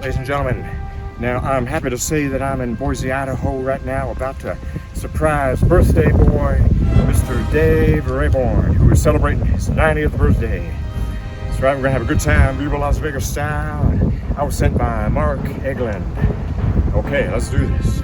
ladies and gentlemen. Now, I'm happy to say that I'm in Boise, Idaho right now, about to surprise birthday boy, Mr. Dave Rayborn, who is celebrating his 90th birthday. That's right, we're gonna have a good time, Viva Las Vegas style. I was sent by Mark Eglin. Okay, let's do this.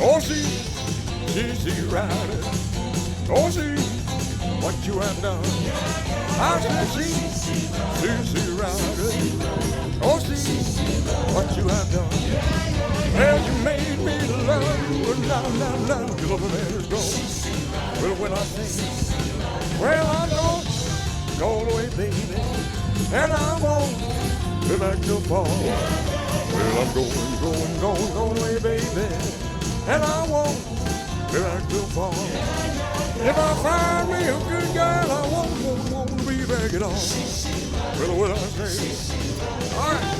Oh, see, rider. Oh, see, what you have done. I said, see, rider. Oh, see, what you have done. Well, you made me love you, and now, you love a man is gone. Well, when I say, well, I'm gone away, baby, and I won't be back till fall. Well, I'm going away, baby, and I won't be back till fall. If I find me a good girl, I won't be back at all. Well, what I say? All right.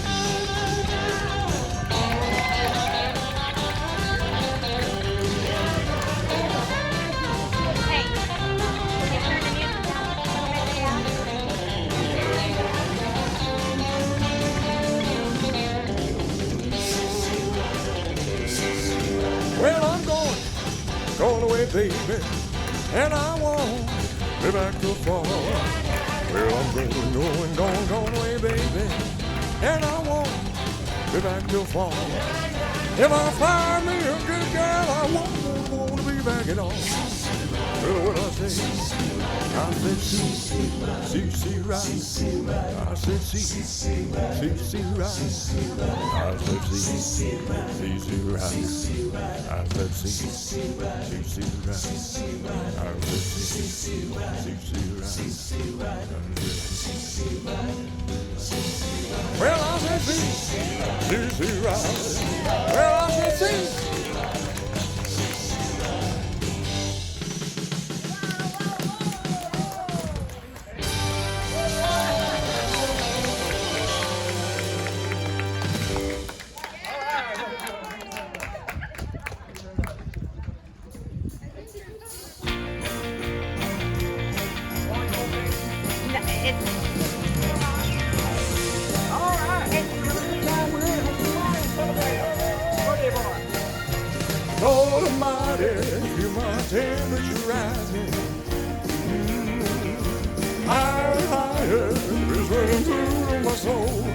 Well, I'm going away, baby, and I won't be back till fall. Well, I'm going away, baby, and I won't be back till fall. If I find me a good girl, I won't be back at all. Well, what I say? I said, see, right. I said, see, right. I said, see, right. I said, see, right. I said, well, I said, see, right. Well, I said, see. Lord Almighty, feel my temperature rising. Higher and higher is running through my soul.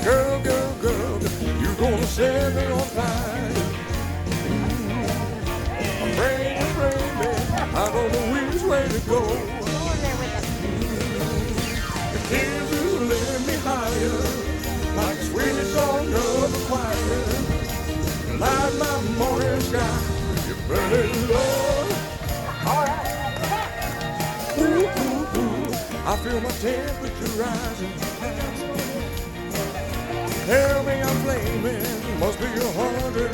Girl, you gonna set me on fire. I'm praying, I don't know which way to go. The tears is lifting me higher, like the sweet song of the choir. Light my morning sky, you burning love. All right. Ooh. I feel my temperature rising. Tell me I'm flaming, must be 109.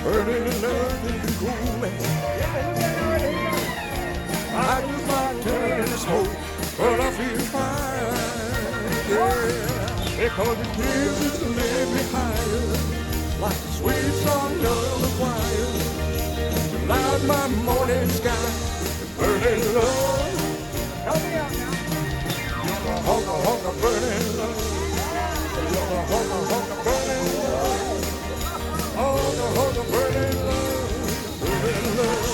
Burning and nothing can cool me. I just might turn to smoke, but I feel fine. Yeah. Because the tears is lift me higher, like the sweet song of the choir. To light my morning sky, burning love. Help me out now. Honka, burning love. Honka, burning love. Honka, burning love. Burning love.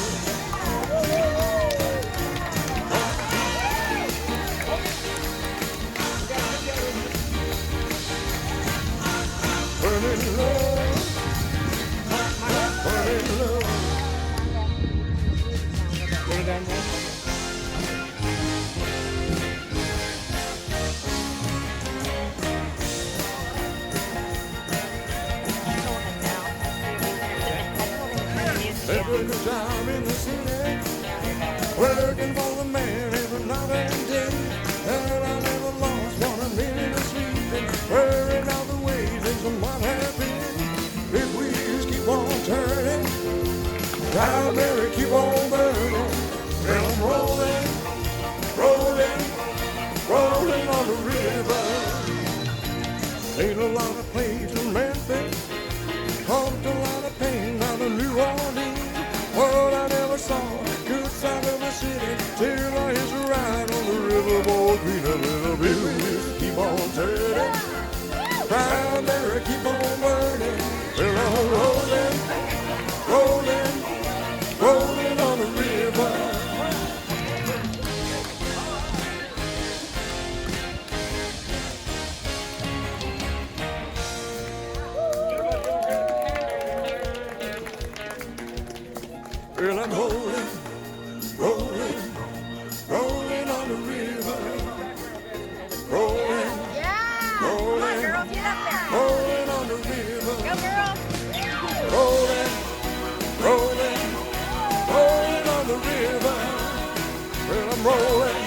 Burning love. in love. Put it down there. Every job in the city, working for the man every night and day. And I never lost 1 minute of sleeping, worrying out the way things might have been. If we just keep on turning, down there we keep on burning. And I'm rolling, rolling, rolling on the river. Ain't a lot of plays in Memphis, caused a lot of pain down in New Orleans. Well, I never saw a good side of the city till I hit a ride on the riverboat. Green a little bit, we just keep on turning, down there keep on burning. Well, I'm rolling, rolling, rolling on the river. Well, I'm rolling, rolling, rolling on the river. Rolling, Yeah! rolling, Come on, girls, get up there. rolling on the river. Go, girls. Rolling, rolling, rolling on the river. Well, I'm rolling,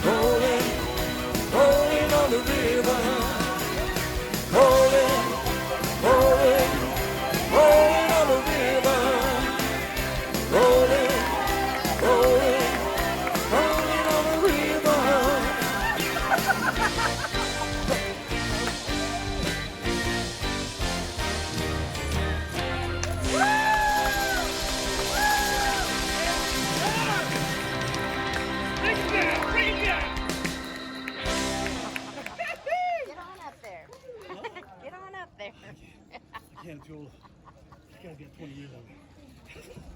rolling, rolling on the river. Rolling, rolling, rolling on the river. Rolling, rolling, rolling on the river. Get on up there. Get on up there. I can't, Joel. I gotta get 20 years of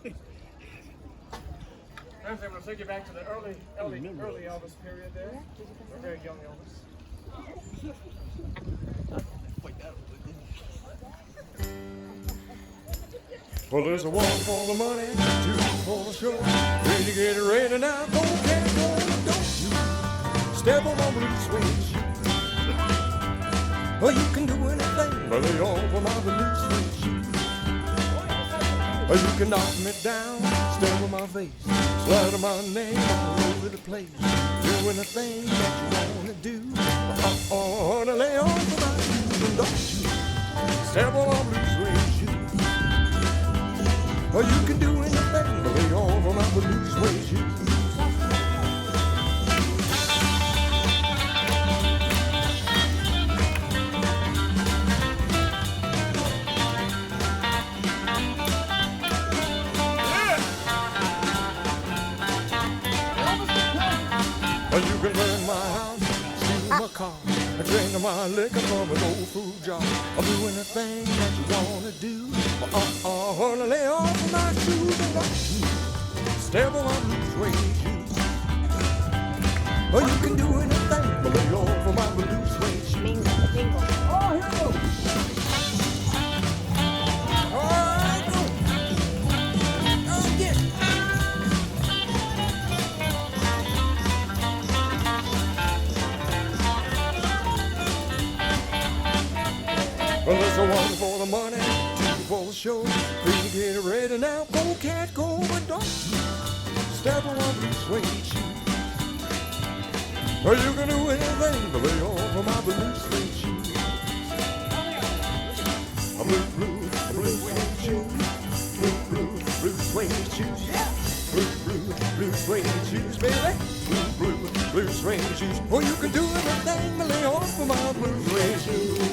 it. I'm going to take you back to the early Elvis period there. Or very young Elvis. Like that. Well, there's a one for the money, two for the show. When you get ready now, go, can't go, don't you step on my blue suede shoe. Well, you can do anything, but they all for my blue suede shoe. Well, you can knock me down, step on my face, slide my name all over the place. Do anything that you wanna do. To lay on for my shoes, and don't you step on my blue suede shoe. Well, you can do anything, but lay on for my blue suede shoes. Well, you can burn my house, steal my car, drink my liquor from an old food jar. I'll do anything that you wanna do. Wanna lay off my shoes and my shoes, step on my blue suede shoes. Well, you can do anything, but lay off my blue suede shoes. Bingo, bingo. Oh, here we go. All right, go. Go get it. Well, there's a one for the money, two for the show. Please get ready now, go cat, go, but don't you step on my blue suede shoe. Well, you can do anything, but lay off of my blue suede shoes. A blue suede shoes, blue suede shoes, blue suede shoes, baby. Blue suede shoes. Oh, you can do anything, but lay off of my blue suede shoes.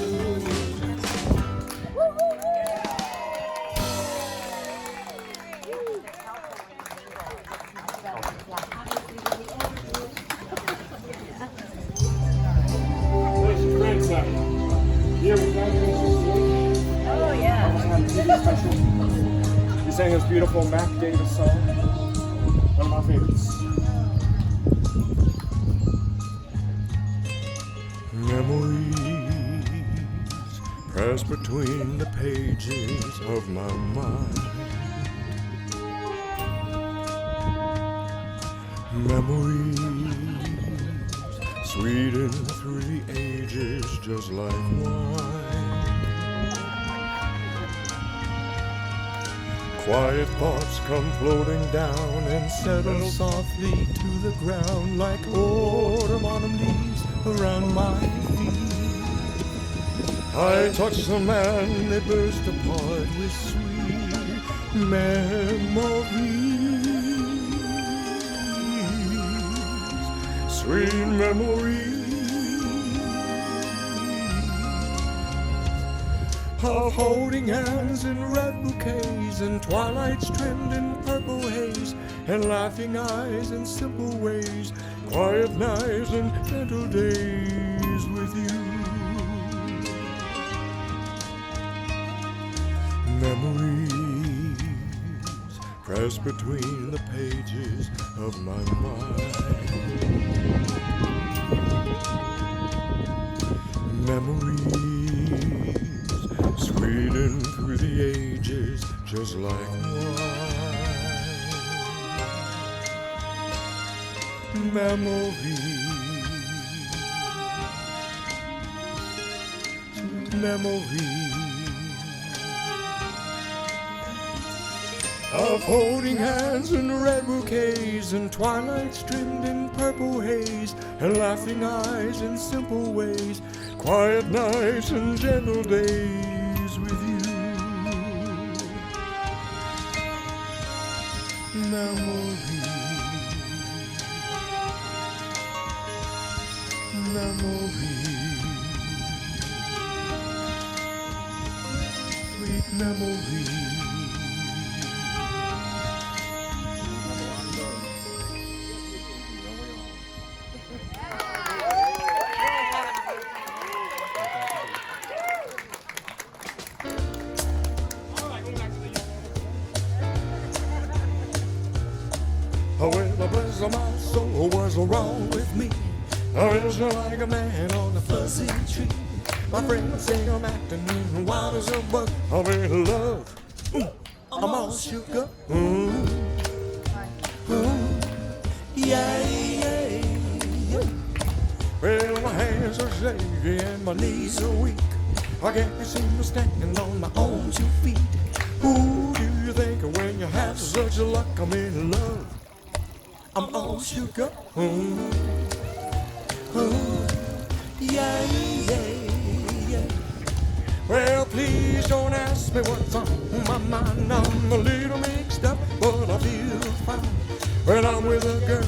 There's your grandson. Here we go. Oh, yeah. He sang his beautiful Mac Davis song. One of my favorites. Memories pressed between the pages of my mind. Memories sweeten through the ages just like wine. Quiet thoughts come floating down and settle softly to the ground like autumn leaves around my feet. I touch them and they burst apart with sweet memories. Sweet memories of holding hands in red bouquets and twilight's trimmed in purple haze, and laughing eyes in simple ways, quiet nights and gentle days with you. Memories pressed between the pages of my mind. Memories sweeten through the ages just like wine. Memories, memories of holding hands in red bouquets and twilights trimmed in purple haze, and laughing eyes in simple ways, quiet nights and gentle days with you. Memories, memories, sweet memories. Well, the bless of my soul, what's wrong with me? I feel so like a man on a fuzzy tree. My friends say I'm acting wild as a bug. I'm in love. I'm all shook up. Yeah, yeah, yeah. Well, my hands are shaky and my knees are weak. I can't seem to stand on my own 2 feet. Who do you think when you have such a luck? I'm in love. I'm all shook up. Yeah, yeah, yeah. Well, please don't ask me what's on my mind. I'm a little mixed up, but I feel fine when I'm with a girl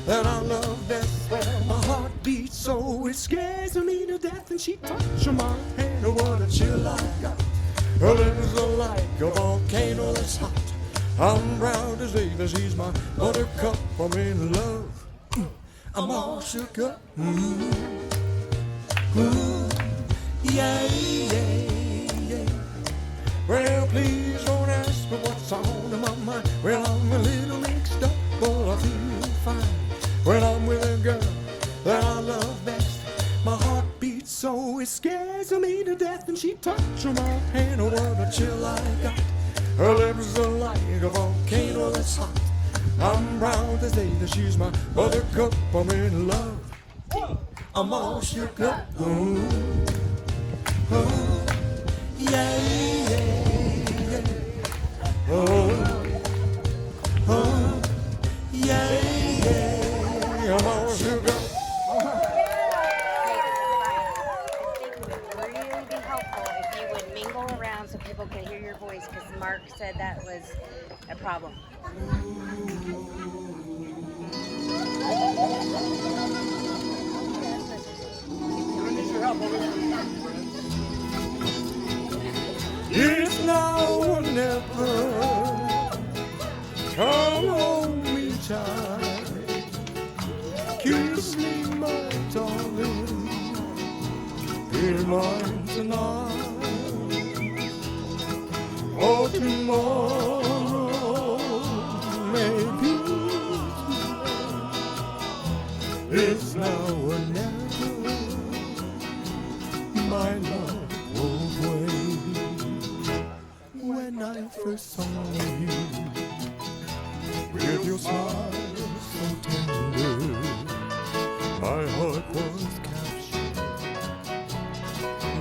that I love best. My heart beats so it scares me to death, and she touches my hand. What a chill I got. Her lips are like a volcano that's hot. I'm proud to say that she's my buttercup. I'm in love. I'm all shook up. Yeah, yeah, yeah. Well, please don't ask me what's on my mind. Well, I'm a little mixed up, but I feel fine when I'm with a girl that I love best. My heart beats so it scares me to death, and she touches my hand. Oh, what a chill I got. Her lips are like a volcano that's hot. I'm proud to say that she's my buttercup. I'm in love. I'm all shook up. Yeah, yeah, yeah. Yeah, yeah. I'm all shook up. It would really be helpful if you would mingle around so people can hear your voice, because Mark said that was a problem. It's now or never. Come home, me child. Kiss me, my darling. Be mine tonight or tomorrow, maybe. It's now or never. My love won't wait. focus on you. With your smile so tender, my heart was captured,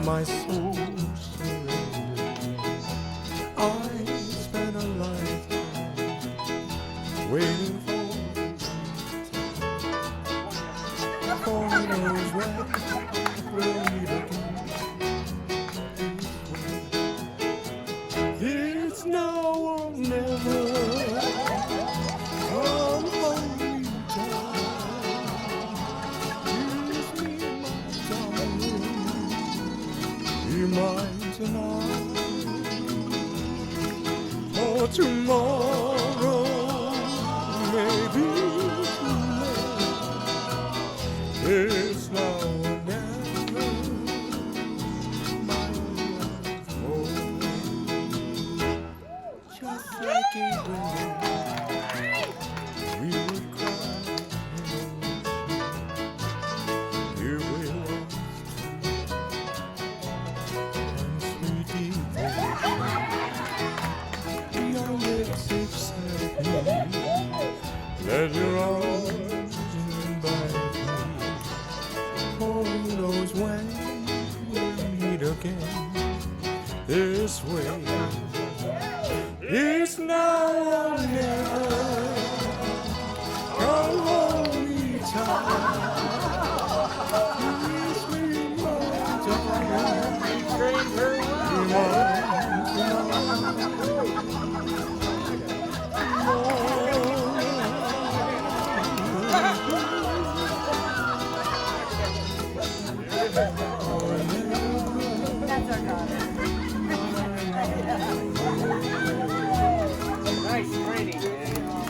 my soul surrendered. I spent a lifetime waiting for those when we'll meet again. It's now or never. Come home, me, kiss me, my darling. Be mine tonight or tomorrow, maybe too late. It's now or never, my love, oh, just like a river, we would cry here we lost and sweet devotion. Your lips accept me, let your arms invite me. Who knows when we'll meet again this way. It's now or never. Come hold me tight. Kiss me, my darling. Be mine That's our daughter. Nice training, man.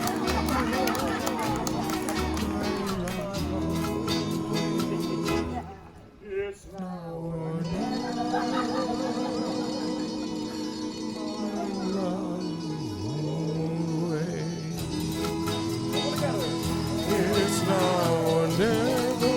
It's now or it's now or never.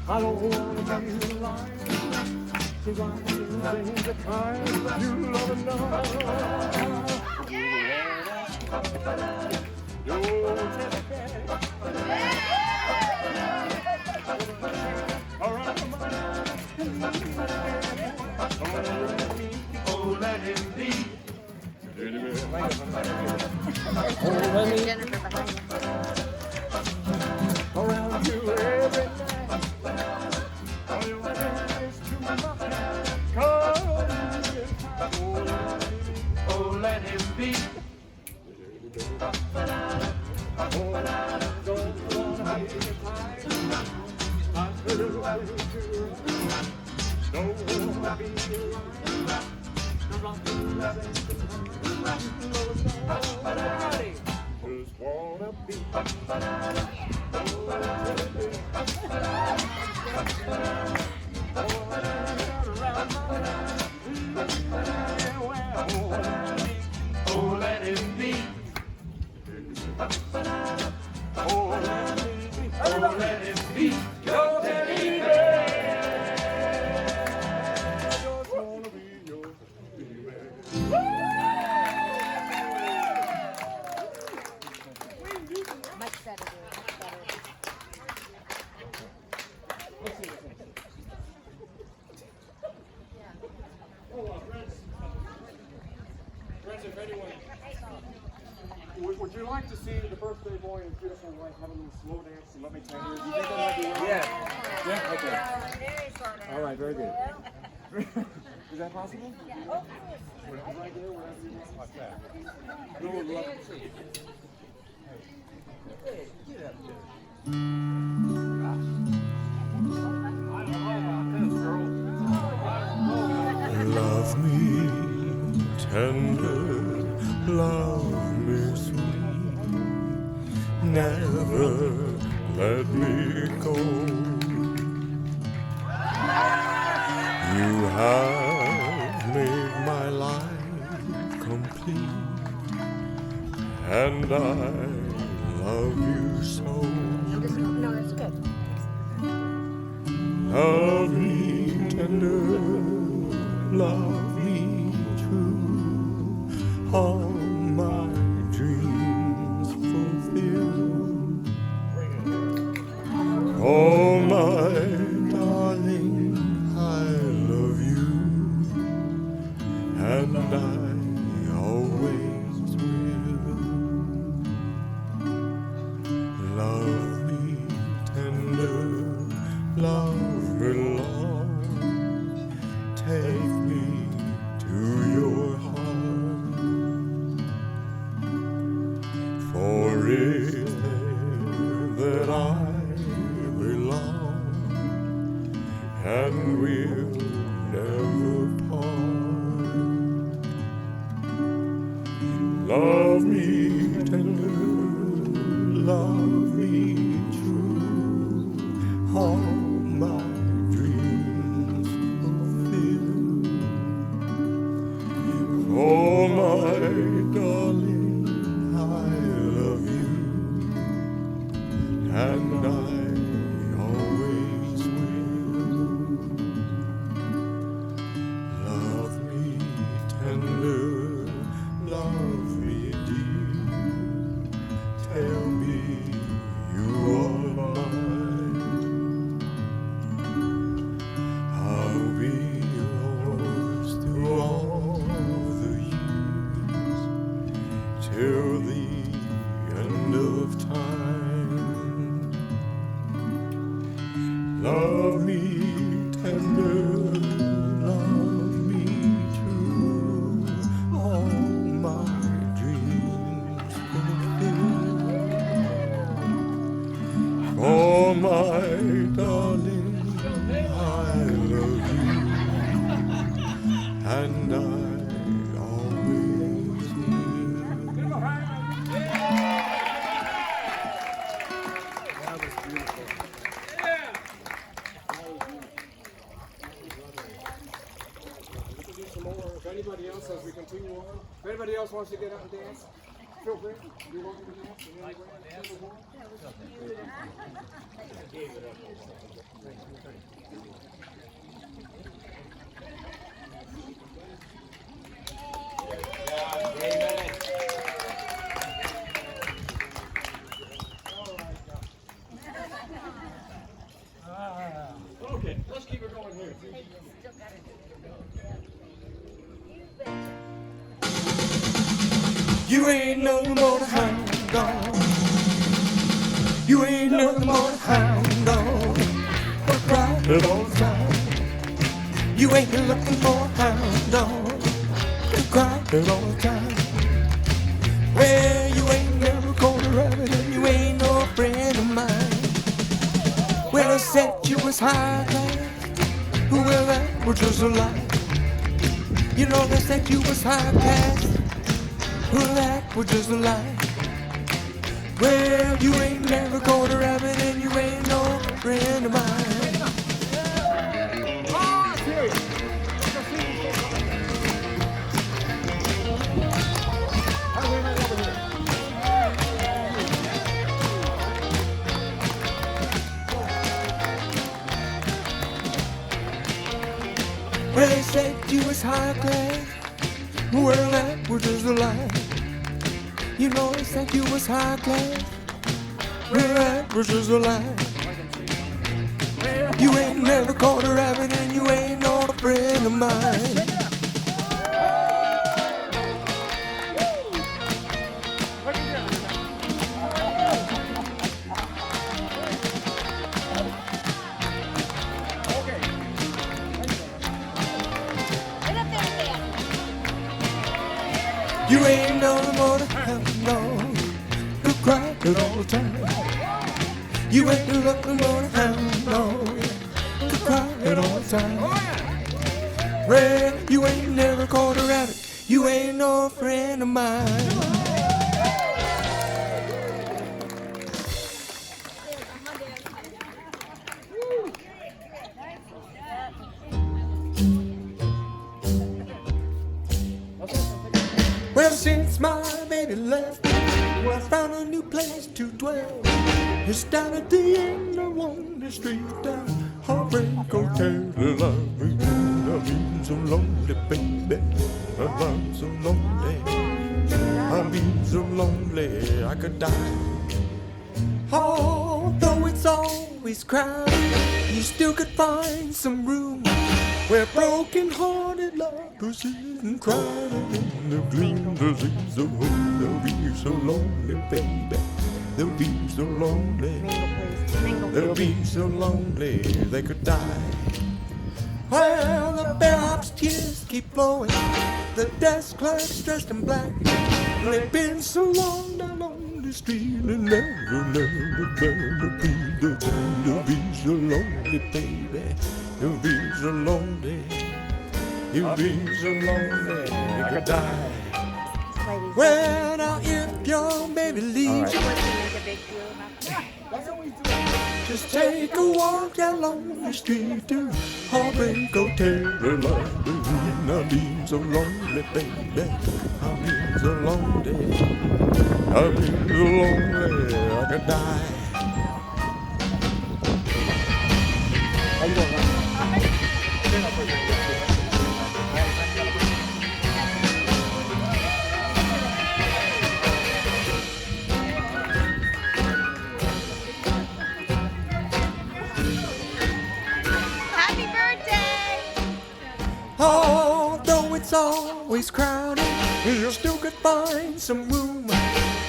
I don't want to be alive, 'cause I'm doing the kind you love enough. You'll take care. Around my oh, let him be. Jennifer behind you. Around you every night. All you want is to my hand. Come, oh, let him be. Oh, don't wanna be tired. I feel like you. Don't wanna be alive. Nobody just wanna be. Oh, let him be. Oh, let him be. Your teddy bear. I just wanna be your teddy bear. Much better, much better. like to see the birthday boy and his beautiful wife have a little slow dance and let me tell you? Do you think that might be right? Yeah. Yeah? Okay. All right, very good. Is that possible? Yeah. Right there, wherever you want. Like that. No one love to see. Hey, get up there. Love me tender, love me sweet, never let me go. You have made my life complete, and I love you so. No, that's good. Love me tender, love me true, all my dreams fulfill. Oh, my darling, I love you, and I always will. Love me tender, love me long, take me to your heart, for it's there that I belong, and we'll never part. Love me tender, love me true, all my dreams fulfill. Oh, my darling, I love you, and I always will. Love me tender, love me dear, tell me you are mine. I'll be yours through all the years, till the end of time. Love me tender, love me true, all my dreams fulfill. Oh, my darling, I love you, and I always will. That was beautiful. We can do some more. If anybody else, as we continue on, if anybody else wants to get up and dance, feel free. You're welcome to dance. In any way. Okay, let's keep it going here. You ain't nothing but a hound dog. You ain't nothing but a hound dog. But crying all the time. You ain't looking for a hound dog. But crying all the time. Well, you ain't never caught a rabbit and you ain't no friend of mine. Well, I said you was high class. Well, that was just a lie. You know they said you was high class. Well, that was just a lie. Well, you ain't never caught a rabbit and you ain't no friend of mine. Oh, serious. Well, they said you was high class. Well, that was just a lie. You know they said you was high class. Well, that was just a lie. You ain't never caught a rabbit and you ain't no friend of mine. You ain't no more to have no to cry it all the time. You ain't no more to have no to cry it all the time. Red, you ain't never caught a rabbit. You ain't no friend of mine. Well, since my baby left, well, I found a new place to dwell. It's down at the end of Wonder Street, down Heartbreak Hotel. I've been so lonely, baby. I've been so lonely. I've been so lonely, I could die. Although it's always crowded, you still could find some room where broken-hearted lovers sit and cry in the green disease of home. They'll be so lonely, baby. They'll be so lonely. They'll be so lonely they could die. Well, the bellhop's tears keep flowing. The desk clerk's dressed in black. They've been so long down on the street and never be the time. They'll be so lonely, baby. You'll be so lonely. You'll be so lonely you could die. Well, now if your baby leaves, just take a walk along the street to Heartbreak Hotel. I'll be so lonely, baby. I'll be so lonely. I'll be so lonely I could die. How you doing, man? Happy birthday! Although it's always crowded, you still could find some room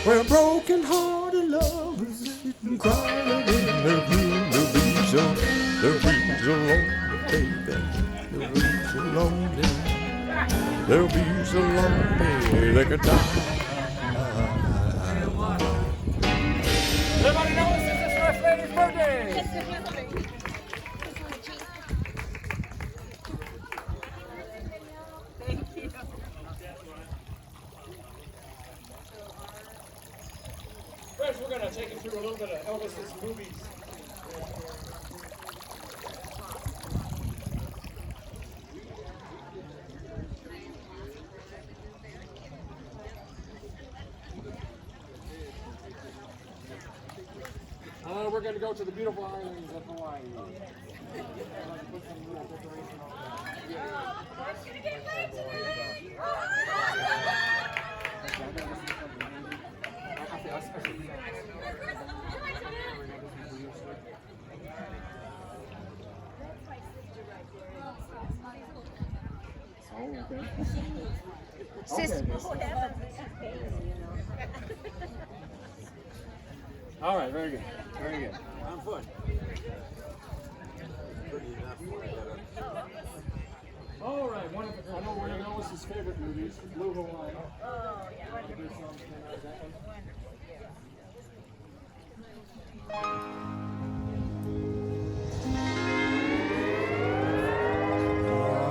where broken-hearted lovers sit and cry in their gloom. They'll be so lonely, baby. They'll be so lonely. They'll be so lonely they could die. Everybody knows this is First Lady's birthday. First, we're going to take you through a little bit of Elvis's movies. We're going to go to the beautiful islands of Hawaii. All right, very good. Very good. I'm fine. All right, wonderful. I know one of Elvis's favorite movies, Blue Hawaii. Oh, yeah.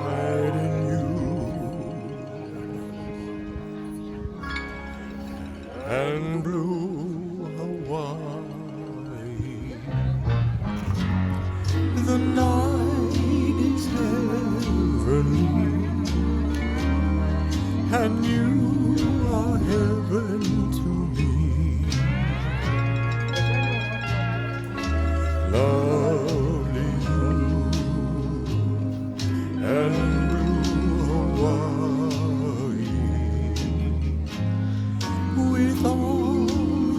Hiding you and blue Hawaii. The night is heavenly, and you are heaven to me. Lovely you and blue Hawaii, with all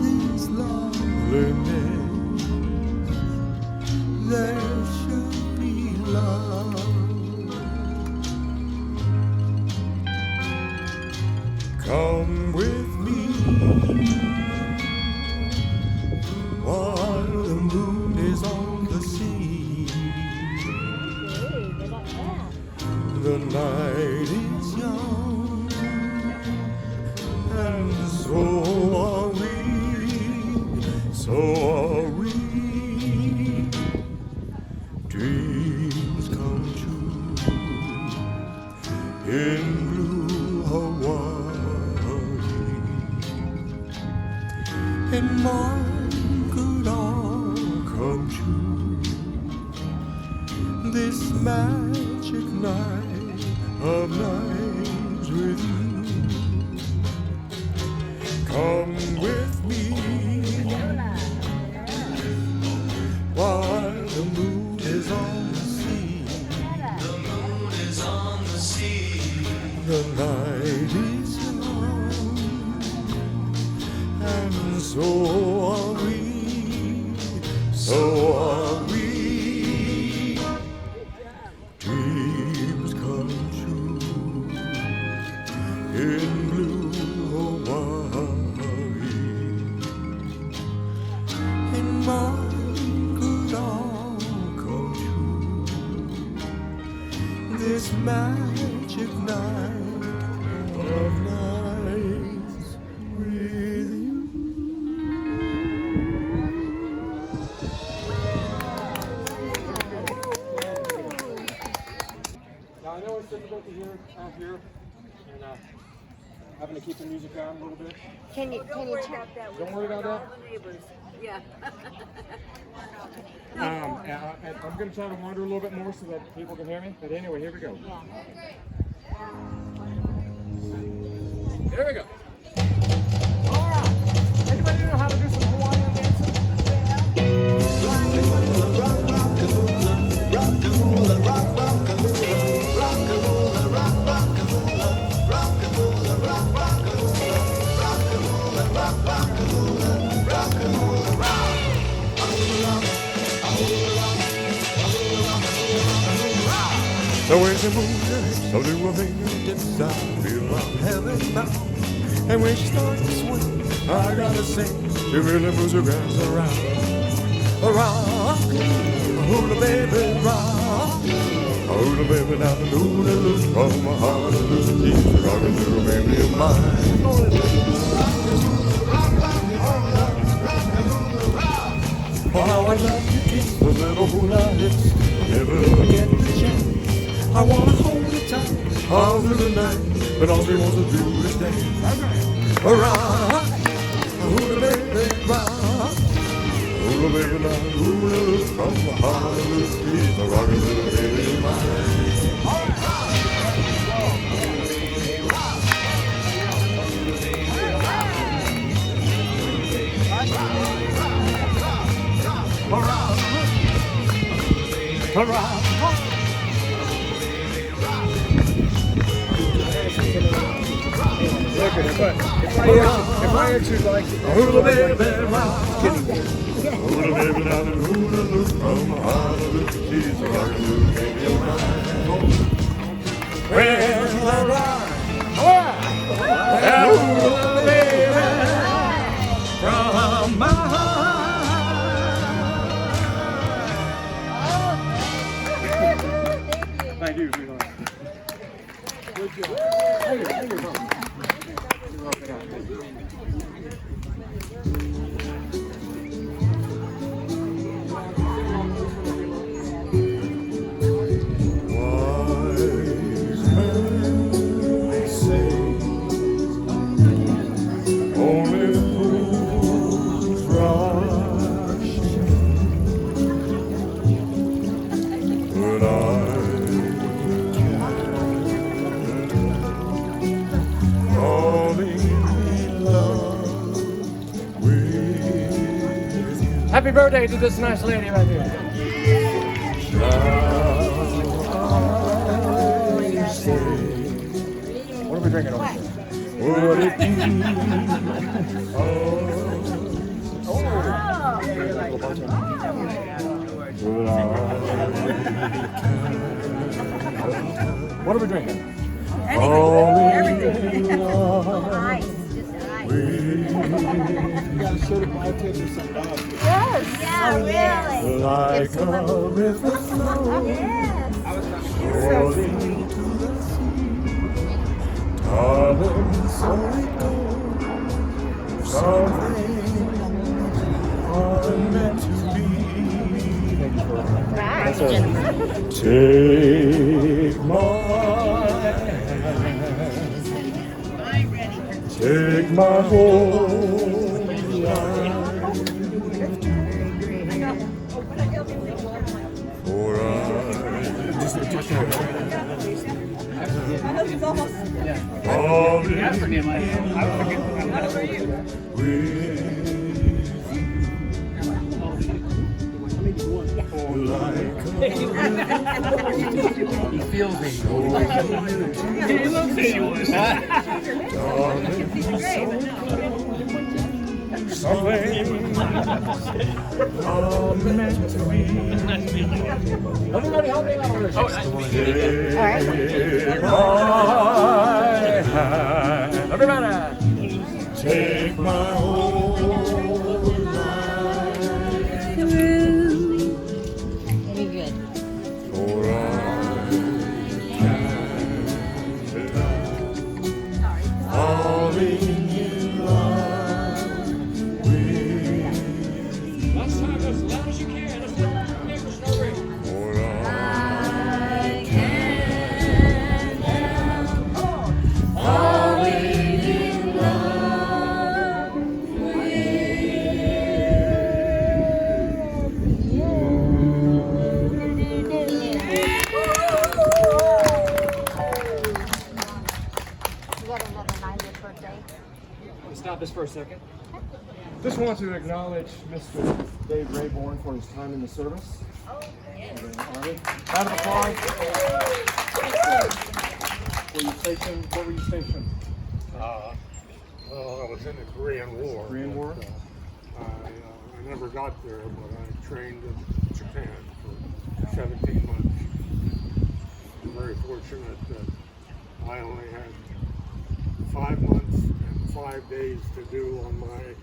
this loveliness, there should be love. Come with me dreams come true in blue Hawaii, and mine could all come true this magic night of nights with you. Come with me while the moon is on the sea. The moon is on the sea. The night is young, and so are we. So are we. Dreams come true in blue Hawaii, and mine could all come true this magic night of nights with you. Now I know it's difficult to hear out here, and having to keep the music down a little bit. Can you turn? Don't worry about that. Yeah. And I'm going to try to wander a little bit more so that people can hear me. But anyway, here we go. There we go. All right. Anybody know how to do some Hawaiian dancing? The way she moves her hips, so do her fingertips, I feel I'm heaven bound. And when she starts to swing, I gotta sing, she really moves her ass around. Rock, hula baby, rock. Hula baby, now the hula loop from my heart, she's rocking to a baby of mine. Oh, how I love to kiss those little hula hips, never get the chance. I wanna hold her tight all through the night, but all she wants to do is dance. Rock, hula baby, rock. Hula baby, now hula loop from my heart, she's a rockin' little baby of mine. Look at it, but if I actually like it, Hula baby, rock. Hula baby, now the hula loop from my heart, she's a rockin' little baby of mine. Well, I rock. Hula baby, from my heart. thank you, sweetheart. Good job. Thank you, Mom. You're welcome. Wise men say only fools rush, but I falling in love with you. Happy birthday to this nice lady right here. What are we drinking over here? Would it be? What are we drinking? Everything. Ice, just ice. You got a soda by taste or some dog. Yes. Yeah, really. Like a river flow, Yes. rolling to the sea. Darling, so it goes. Some things are meant to be. That's Jennifer. Take my hand, take my whole life, for all He feels it. He looks at you. something meant to be. Everybody help me out with this. Take my hand. Everybody. Take my whole life. Very good. For I can't falling in love with. Let's time as loud as you can. Let's make a story. For I can't help falling in love with You got another 90th birthday. Stop this for a second. Just want to acknowledge Mr. Dave Rayborn for his time in the service. Army. Round of applause. Where were you stationed? Well, I was in the Korean War. Korean War? I never got there, but I trained in Japan for 17 months. I'm very fortunate that I only had 5 months and 5 days to do on my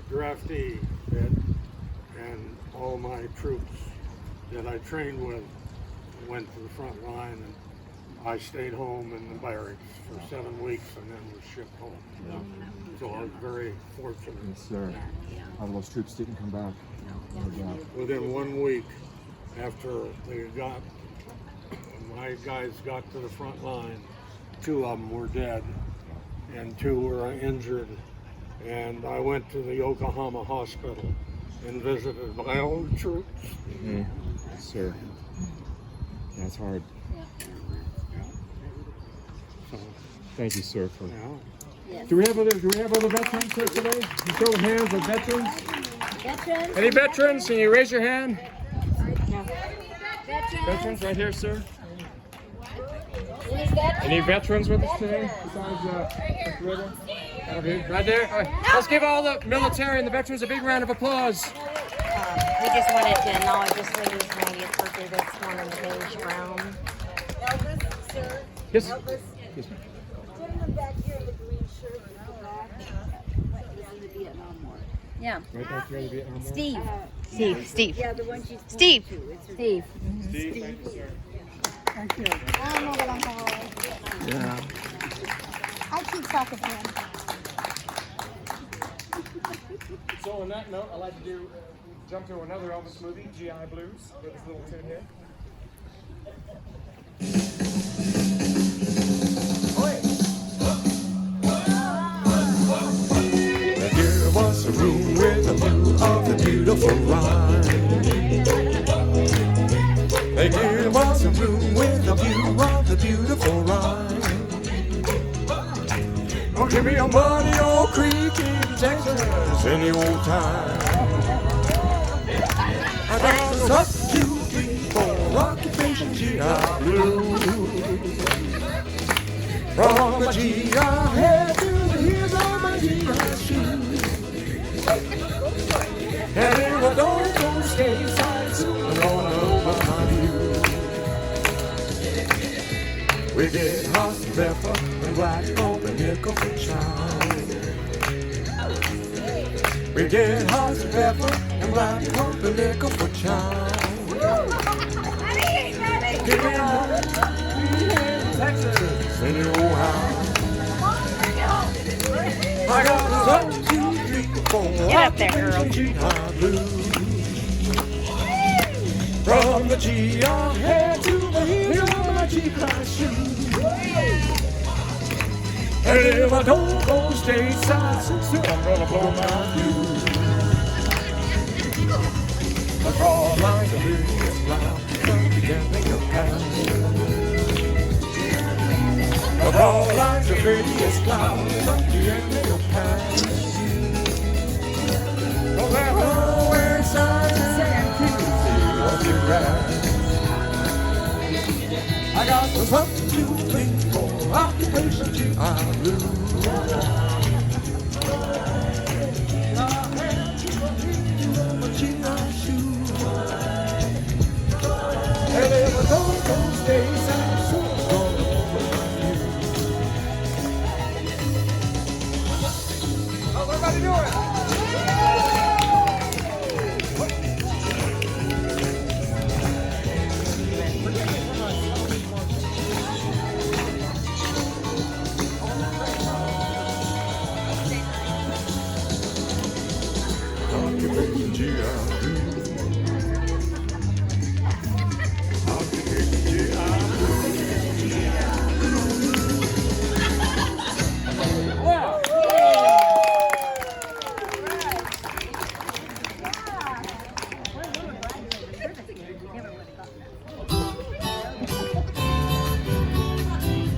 draftee bit, and all my troops that I trained with went to the front line, and I stayed home in the barracks for 7 weeks and then was shipped home. So I was very fortunate. Yes, sir. All those troops didn't come back. No doubt. Within 1 week after my guys got to the front line, 2 of them were dead and 2 were injured. And I went to the Yokohama hospital and visited my own troops. Mm-hmm. Yes, sir. That's hard. So, Thank you, sir. For yeah. do we have other veterans here today? You show of hands of veterans. Veterans? Any veterans? Can you raise your hand? Veterans? Veterans, right here, sir. Any veterans? Any veterans with us today besides Mr. Ritter? Okay, right there. All right. Let's give all the military and the veterans a big round of applause. We just wanted to acknowledge this lady's 90th birthday that's born in the beige brown. Elvis, sir. Yes. Elvis. Yes, ma'am. Gentleman back here in the green shirt in the back. He's in the Vietnam War. Yeah. Right back here in the Vietnam War. Steve. Steve. Yeah, the one she's pointing Steve. to. It's her Steve. Steve, thank you, sir. Thank you. Yeah. I keep talking to him. So on that note, I'd like to jump to another Elvis movie, GI Blues, with this little tune here. There was a room with a view of the beautiful Rhine. There was a room with a view of the beautiful Rhine. Oh, give me a muddy old creek in Texas any old time. I got a up, 2, 3, 4, occupation GI Blues. From my GI head to the heels of my GI shoes. And if I don't go stateside soon, I'm gonna put my view. We get hot and pepper and black pulp and nickel for chow. We get hot and pepper and black pulp and nickel for chow. Give me a Texas, any old house. I got 1, 2, 3, 4. Get up there, girl. GI Blues. From the G on head to the heel of my G-class shoes. And if I don't go stateside, sister, I'm gonna blow my fuse. The broad lines of business cloud, you can't make a pass. The broad lines of business cloud, you can't make a pass. Well, they're always signs and keys of your grass. I got something to think for, occupation I'm blue. And if I don't go days, I'm sure gonna how's everybody doing?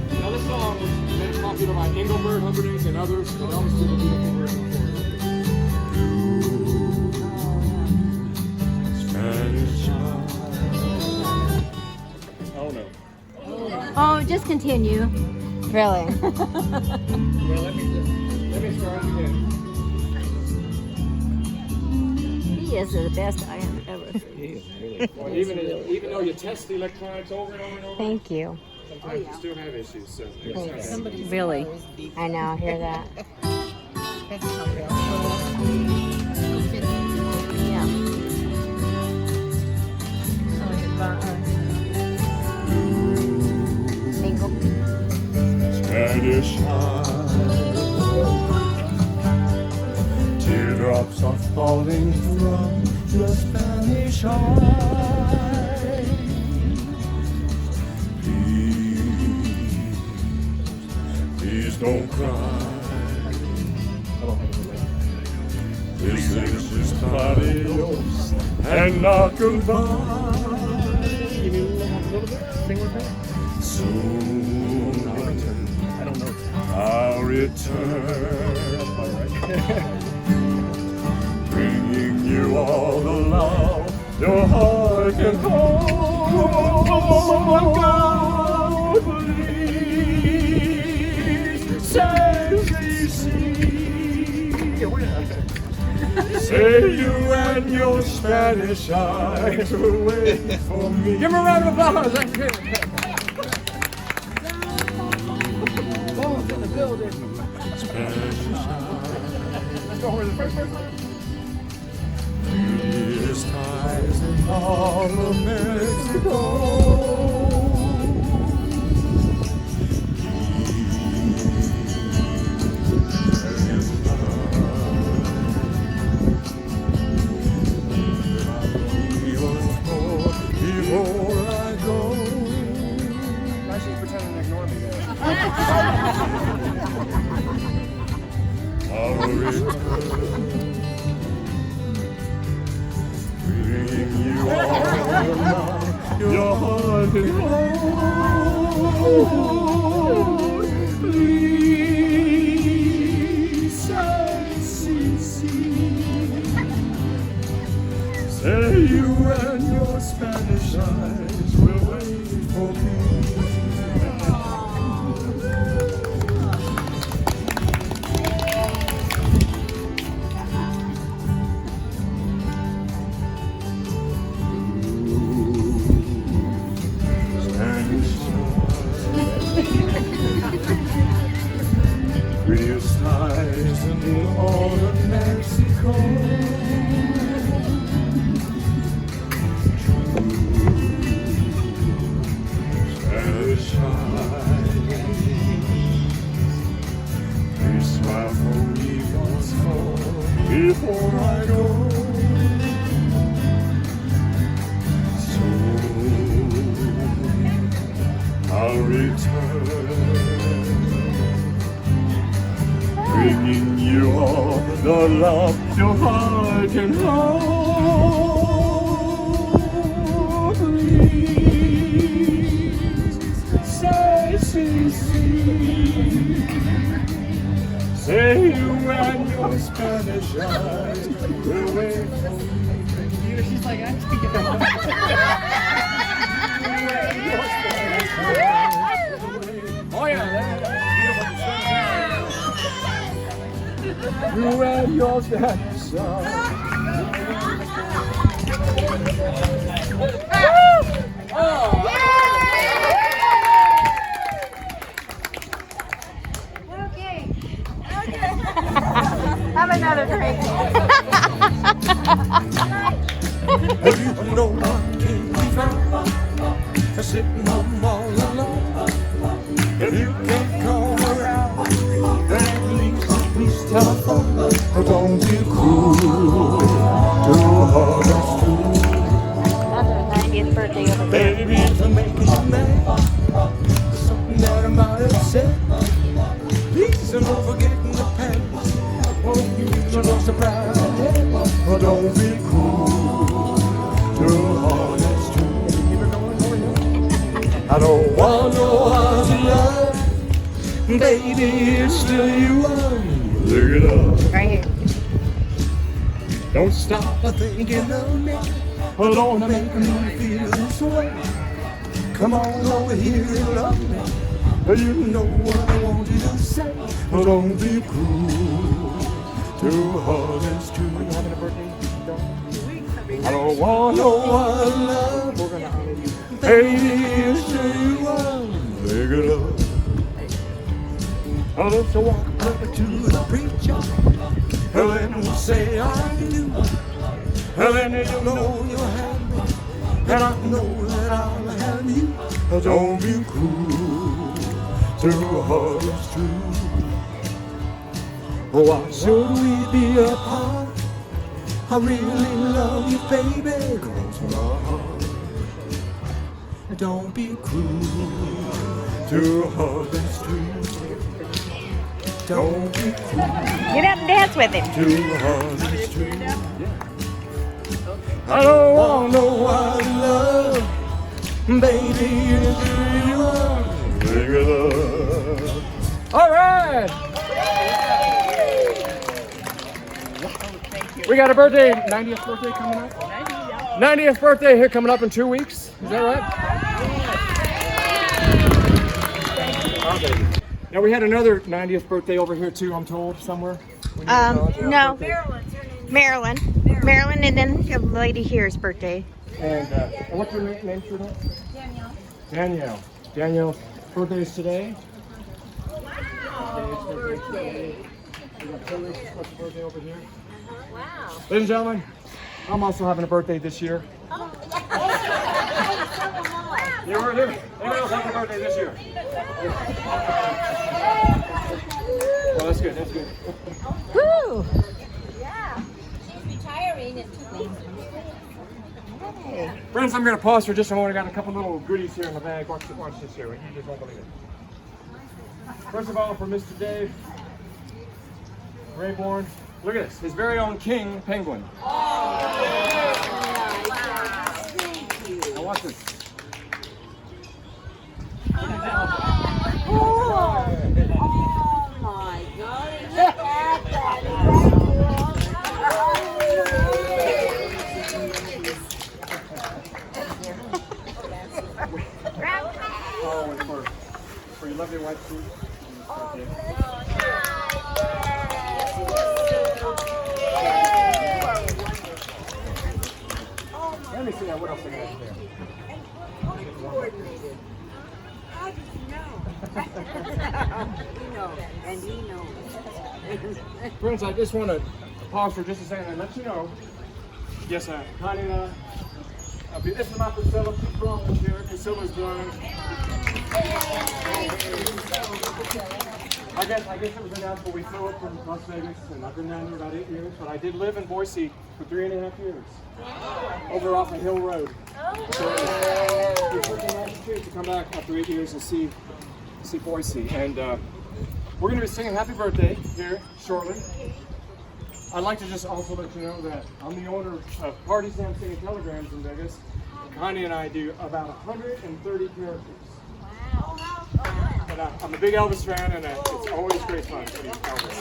Now this song was made popular by Engelbert Humperdinck and others, and Elvis did a beautiful version for it. Oh no. Oh, just continue. Really? Well, let me start again. He is the best I have ever seen. Well, even though you test the electronics over and over and over, Thank you. sometimes you still have issues. So Really? I know, I hear that. Yeah. Single. Spanish teardrops are falling from the Spanish eye. Please don't cry. This is just adios and not goodbye. Soon I'll return, bringing you all the love your heart can hold. Oh, God, please say say you and your Spanish eyes will wait for me. give him a round of applause. Thank you. Let's go with the first person. Prettiest eyes in all of Mexico. Before I go. Now she's pretending to ignore me there. I'll return, bringing you all the love your heart can hold. Lisa, say you and your Spanish eyes will wait for me. Prettiest eyes in all of Mexico. Spanish eyes, please smile for me once more before I go. So bringing you all the love your heart can hold. Please say, say you and your Spanish eyes will wait for me. She's like, I'm speaking. Oh yeah. You and your Spanish eyes. Okay. Have another drink. You know I can't be found sitting home all alone. If you can't come around, then at least please telephone. Don't be cruel to others too. Another 90th birthday over there. Baby, if I'm making you mad, there's something that I might have said. Please don't forget the past. Oh, you're no surprise. But don't be cruel to others too. I don't want no other love, baby, it's still you are. Look it up. Right here. Don't stop thinking of me. Don't make me feel this way. Come on over here and love me. You know what I want you to say. Don't be cruel to others too. Are you having a birthday? I don't want no other love. We're gonna honor you. Baby, it's still you are. Look it up. Let's walk up to the preacher. And then we'll say I do. And then you know you'll have me. And I know that I'll have you. Don't be cruel to others too. Why should we be apart? I really love you, baby. Close my heart. Don't be cruel to others too. Don't be cruel Get up and dance with him. to others too. I don't want no other love, baby. It's you are. Big love. All right. We got a birthday, 90th birthday coming up. 90th birthday here coming up in 2 weeks. Is that right? Now we had another 90th birthday over here too, I'm told, somewhere. No. Marilyn, and then the lady here's birthday. And what's your name, Trudeau? Danielle. Danielle's birthday is today. Oh, birthday. What's your birthday over here? Wow. Ladies and gentlemen, I'm also having a birthday this year. You were here. Anyone else having a birthday this year? Well, that's good. That's good. Woo! Yeah. She's retiring in 2 weeks. Friends, I'm going to pause for just a moment. I got a couple little goodies here in the bag. Watch this here. You just won't believe it. First of all, for Mr. Dave Rayborn, look at this. His very own king penguin. Thank you. Now watch this. Oh my God. Look at that. Oh, and for your lovely white suit. Let me see what else I got there. Coordinated. How did you know? We know, and he knows. Friends, I just want to pause for just a second and let you know. Yes, Connie and this is my Priscilla. Keep growing here. Priscilla's growing. I guess it was announced when we flew up from Las Vegas, and I've been down here about 8 years, but I did live in Boise for 3.5 years. Over off a hill road. So it was pretty nice too to come back after 8 years and see see Boise, and we're going to be singing Happy Birthday here shortly. I'd like to just also let you know that I'm the owner of Party Sam Singing Telegrams in Vegas. Connie and I do about 130 characters. Wow. And I'm a big Elvis fan, and it's always great fun to see Elvis.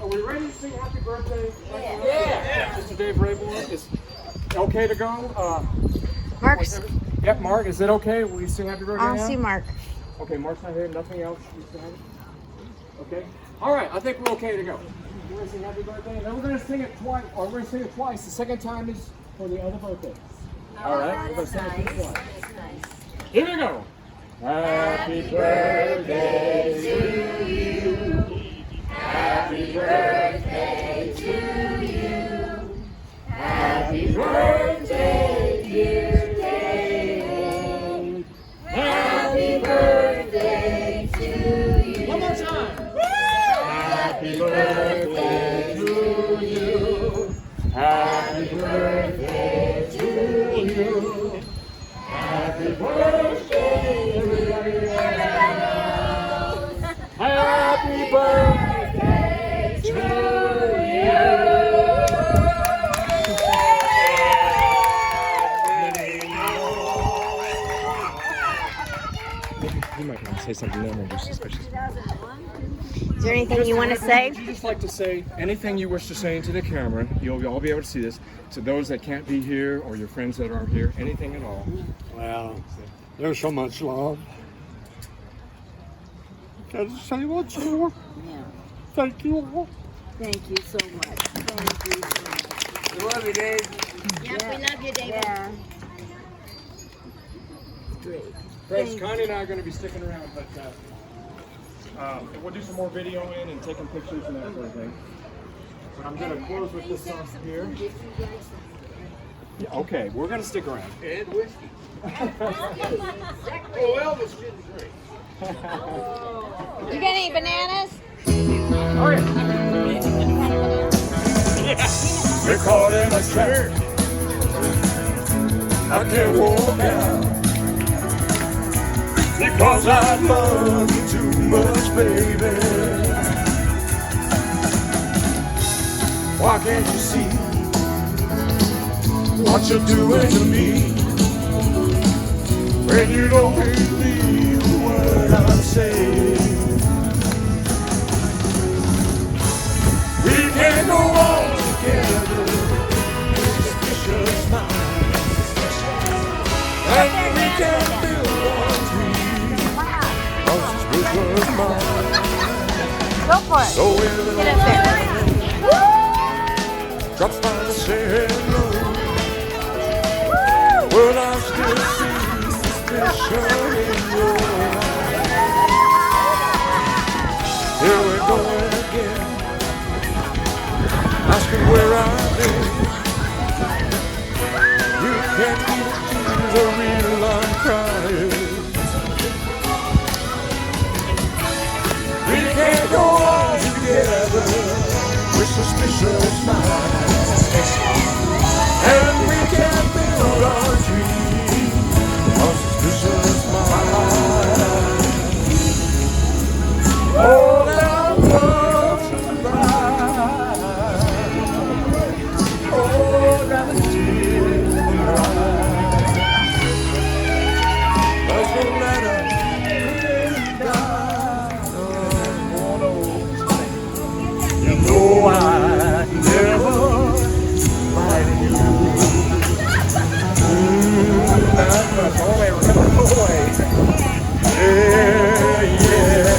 Are we ready to sing Happy Birthday? Yeah. Mr. Dave Rayborn, is it okay to go? Mark's. Yep, Mark, is it okay? Will you sing Happy Birthday I'll now? see Mark. Okay, Mark's not here. Nothing else. You still have it? Okay. All right. I think we're okay to go. We're gonna sing Happy Birthday, and then we're gonna sing it twice. Or we're gonna sing it twice. The second time is for the other birthdays. All right. We're gonna sing it twice. Here we go. Happy birthday to you. Happy birthday to you. Happy birthday, dear Dave. Happy birthday to you. One more time. Happy birthday to you. Happy birthday to you. Happy birthday, everybody. Happy birthday to you. You might want to say something then or just suspicious. Is there anything you want to say? Would you just like to say anything you wish to say into the camera? You'll all be able to see this. To those that can't be here or your friends that aren't here, anything at all. Well, there's so much love. Can I say once more? Yeah. Thank you all. Thank you so much. Thank you so much. We love you, Dave. Yeah, we love you, David. Yeah. Great. Friends, Connie and I are going to be sticking around, but we'll do some more videoing and taking pictures and that sort of thing. But I'm going to close with this song here. Yeah, okay, we're going to stick around. And whiskey. Oh, Elvis didn't drink. You gonna eat bananas? All right. We're caught in a trap. I can't walk out because I love you too much, baby. Why can't you see what you're doing to me? When you don't believe a word I'm saying, we can't go on together with suspicious minds, and we can't build on trees of suspicious minds. Go for it. So when Get up there. drops by to say hello, will I still see suspicion in your eyes? Here we go again, asking where I've been. You can't be the real I'm crying. We can't go on together with suspicious minds, and we can't build our dreams on suspicious minds. Oh, that love survive. Oh, that tears cry. Let's go let her die. You know I never lied to you. That's all they remember. Yeah, yeah.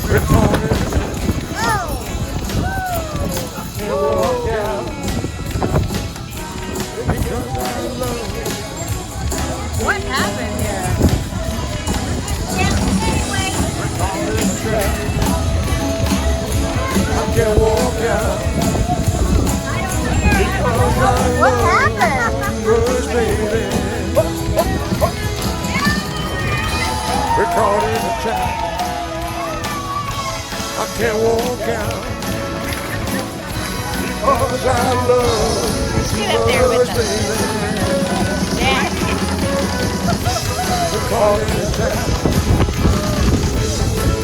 We're calling. You walk out because I love you. What happened here? We're calling the track. I can't walk out because I What love happened? you, baby. We're caught in a trap. I can't walk out because I love you Get up there too with much, us. baby. Yeah. caught in a trap.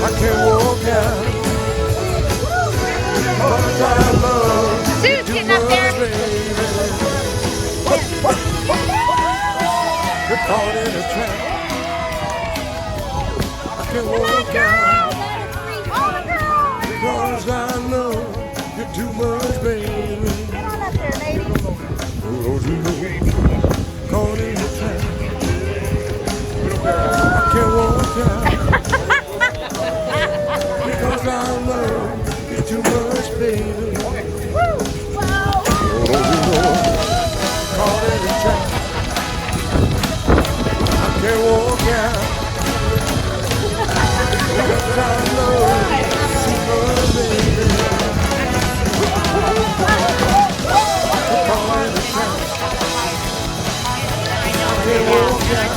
I can't walk out. Cause I love Sue's getting up there. You're caught in a trap. I can't walk out. Cause I love you too much, baby. Get on up there, ladies. Oh, you know, caught in a trap. I can't walk out. Because I love you too much, baby. Oh, you know, caught in a trap. I can't walk out. Because I love you too much, baby. Caught in a trap. I can't walk out.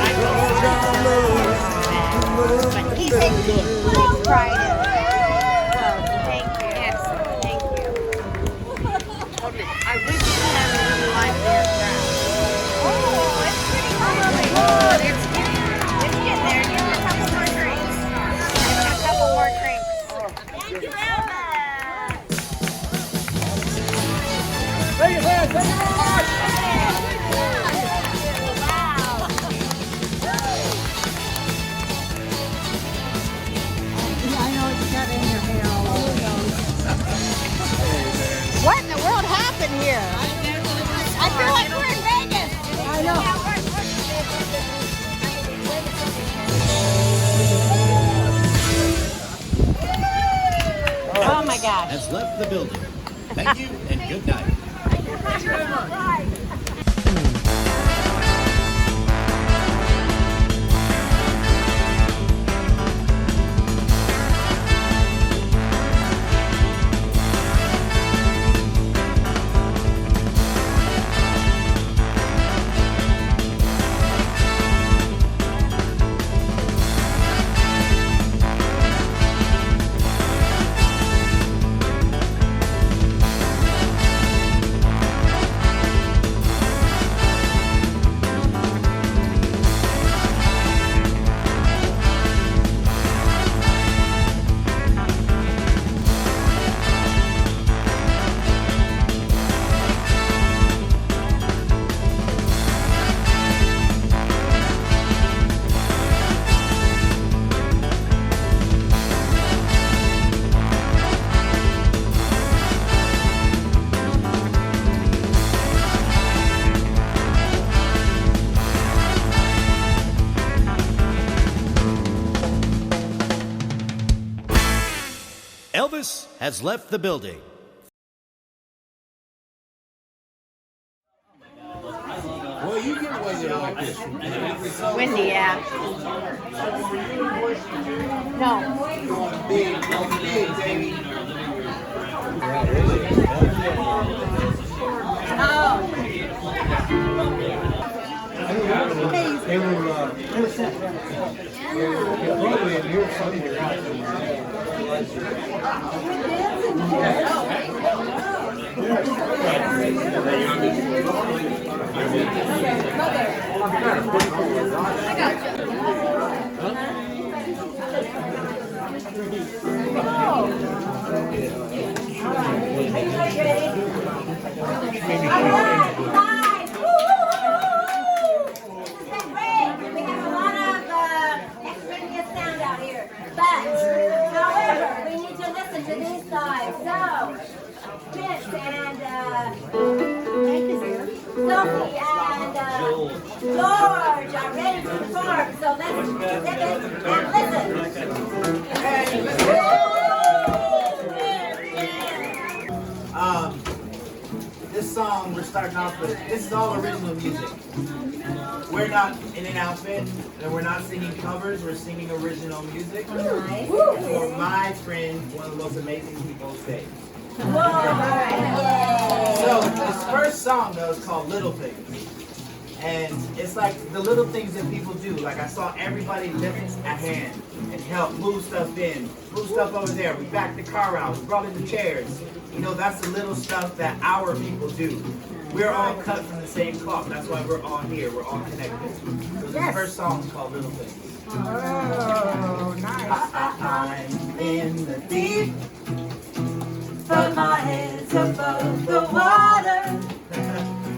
Because I love you too much, He's baby. Friday. Thank you. Yes, thank you. I wish you had a little life there. Oh, it's pretty lovely. It's getting there. Give it a couple more drinks. A couple more drinks. Thank you, Elvis. Thank you, man. Thank you very much. Wow. I know you got in your hair all over. What in the world happened here? I feel like we're in Vegas. I know. Oh my gosh. has left the building. Thank you and good night. Elvis has left the building. Well, you get away with it like this. Windy, yeah. No. Big, baby. They were probably in here somewhere. Sophie and George are ready to perform, so let's step in and listen. This song we're starting off with, this is all original music. We're not in an outfit, and we're not singing covers, we're singing original music. Nice. For my friend, one of the most amazing people on stage. Whoa, all right, yay. So this first song though is called Little Things. And it's like the little things that people do. Like I saw everybody lift a hand and help move stuff in, move stuff over there. We backed the car out, we brought in the chairs. You know, that's the little stuff that our people do. We're all cut from the same cloth. That's why we're all here. We're all connected. So the first song is called Little Things. Oh, nice. I'm in the deep, But my head's above the water.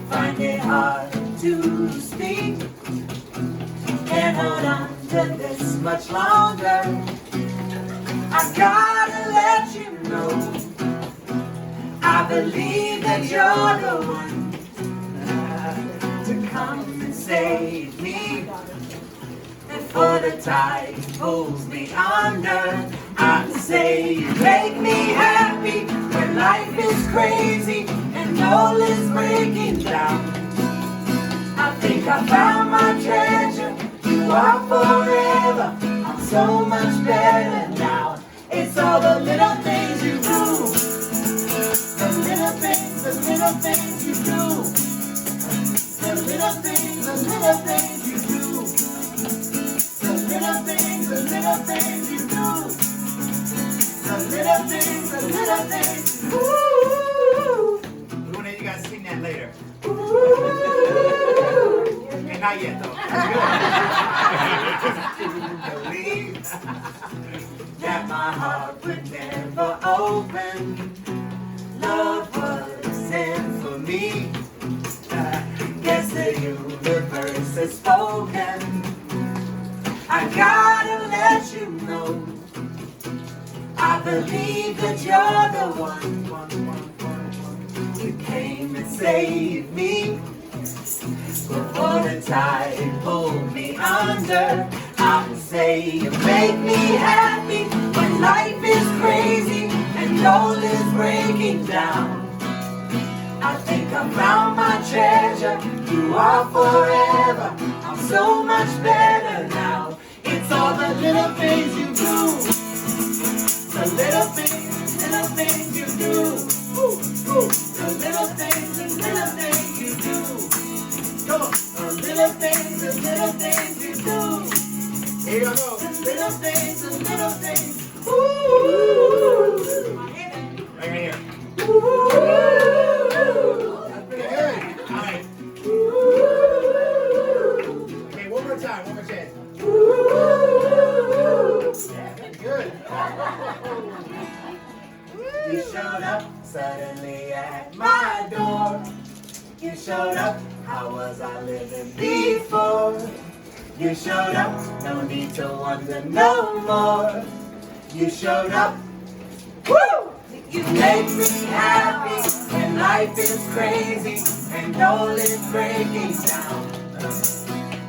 Find it hard to speak. Can't hold on to this much longer. I gotta let you know, I believe that you're the one to come and save me. And for the tide pulls me under, I say you make me happy when life is crazy and all is breaking down. I think I found my treasure. You are forever. I'm so much better now. It's all the little things you do. The little things you do. The little things you do. The little things you do. The little things. Ooh. We want you guys to sing that later. Ooh. Okay, not yet though. Believe That my heart would never open. Love wasn't for me. Guess the universe has spoken. I gotta let you know, I believe that you're the one. You came and saved me before the tide pulled me under. I would say you make me happy when life is crazy and all is breaking down. I think I found my treasure. You are forever. I'm so much better now. It's all the little things you do. The little things you do. Ooh, ooh. The little things you do. Come on. The little things you do. Here you go. The little things. Ooh. Right here. Ooh. That's pretty good. All right. Okay, one more time. One more chance. Yeah, that's good. You showed up suddenly at my door. You showed up, how was I living before? You showed up, no need to wonder no more. You showed up, woo! You make me happy when life is crazy and all is breaking down.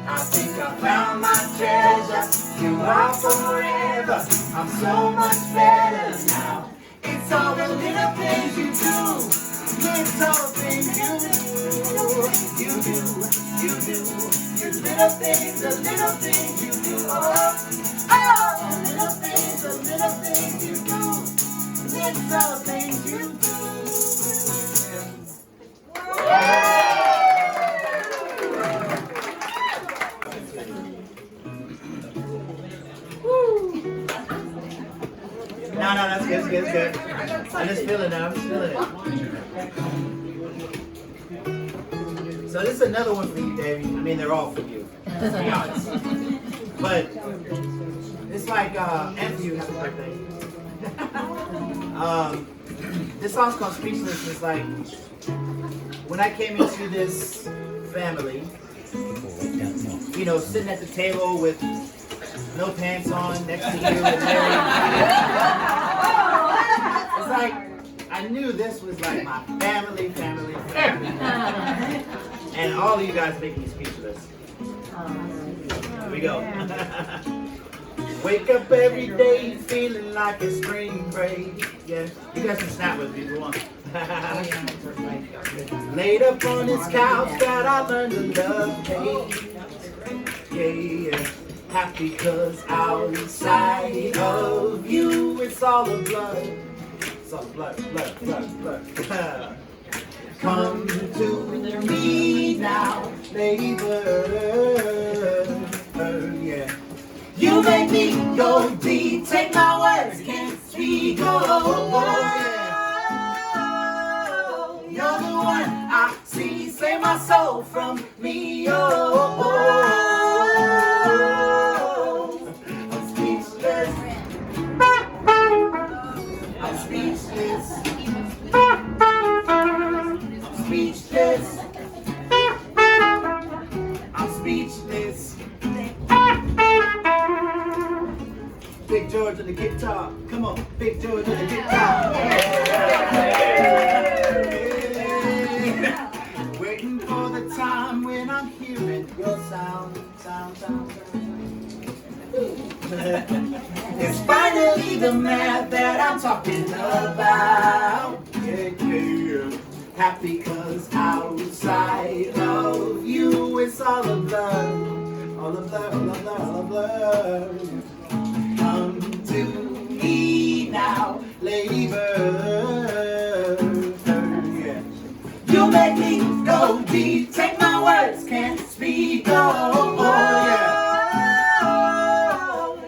I think I found my treasure. You are forever. I'm so much better now. It's all the little things you do. It's all the things you do. You do. The little things you do. Oh, the little things you do. It's all the things you do. No, that's good. It's good. I'm just feeling it. So this is another one for you, Davey. I mean, they're all for you. To be honest. But it's like, and for you, happy birthday. This song's called Speechless. It's like, when I came into this family, you know, sitting at the table with no pants on, next to you and Larry. It's like, I knew this was like my family. And all of you guys make me speechless. Here we go. Wake up every day feeling like a spring break. Yeah, you guys can snap with me if you want. Laid up on this couch that I learned to love. Yeah. Happy cause outside of you it's all the blood. It's all blood. Come to me now, neighbor. Yeah. You make me go deep, take my words, can't speak. Oh, yeah. one I see save my soul from me. Oh, I'm speechless. I'm speechless. I'm speechless. I'm speechless. Big George on the guitar. Come on, Big George on the guitar. Waiting for the time when I'm hearing your sound. It's finally the man that I'm talking about. Yeah. Happy cause outside of you it's all a blur. All a blur, all a blur, all a blur. Come to me now, Lady Bird. Yeah. You make me go deep, take my words, can't speak. Oh, yeah.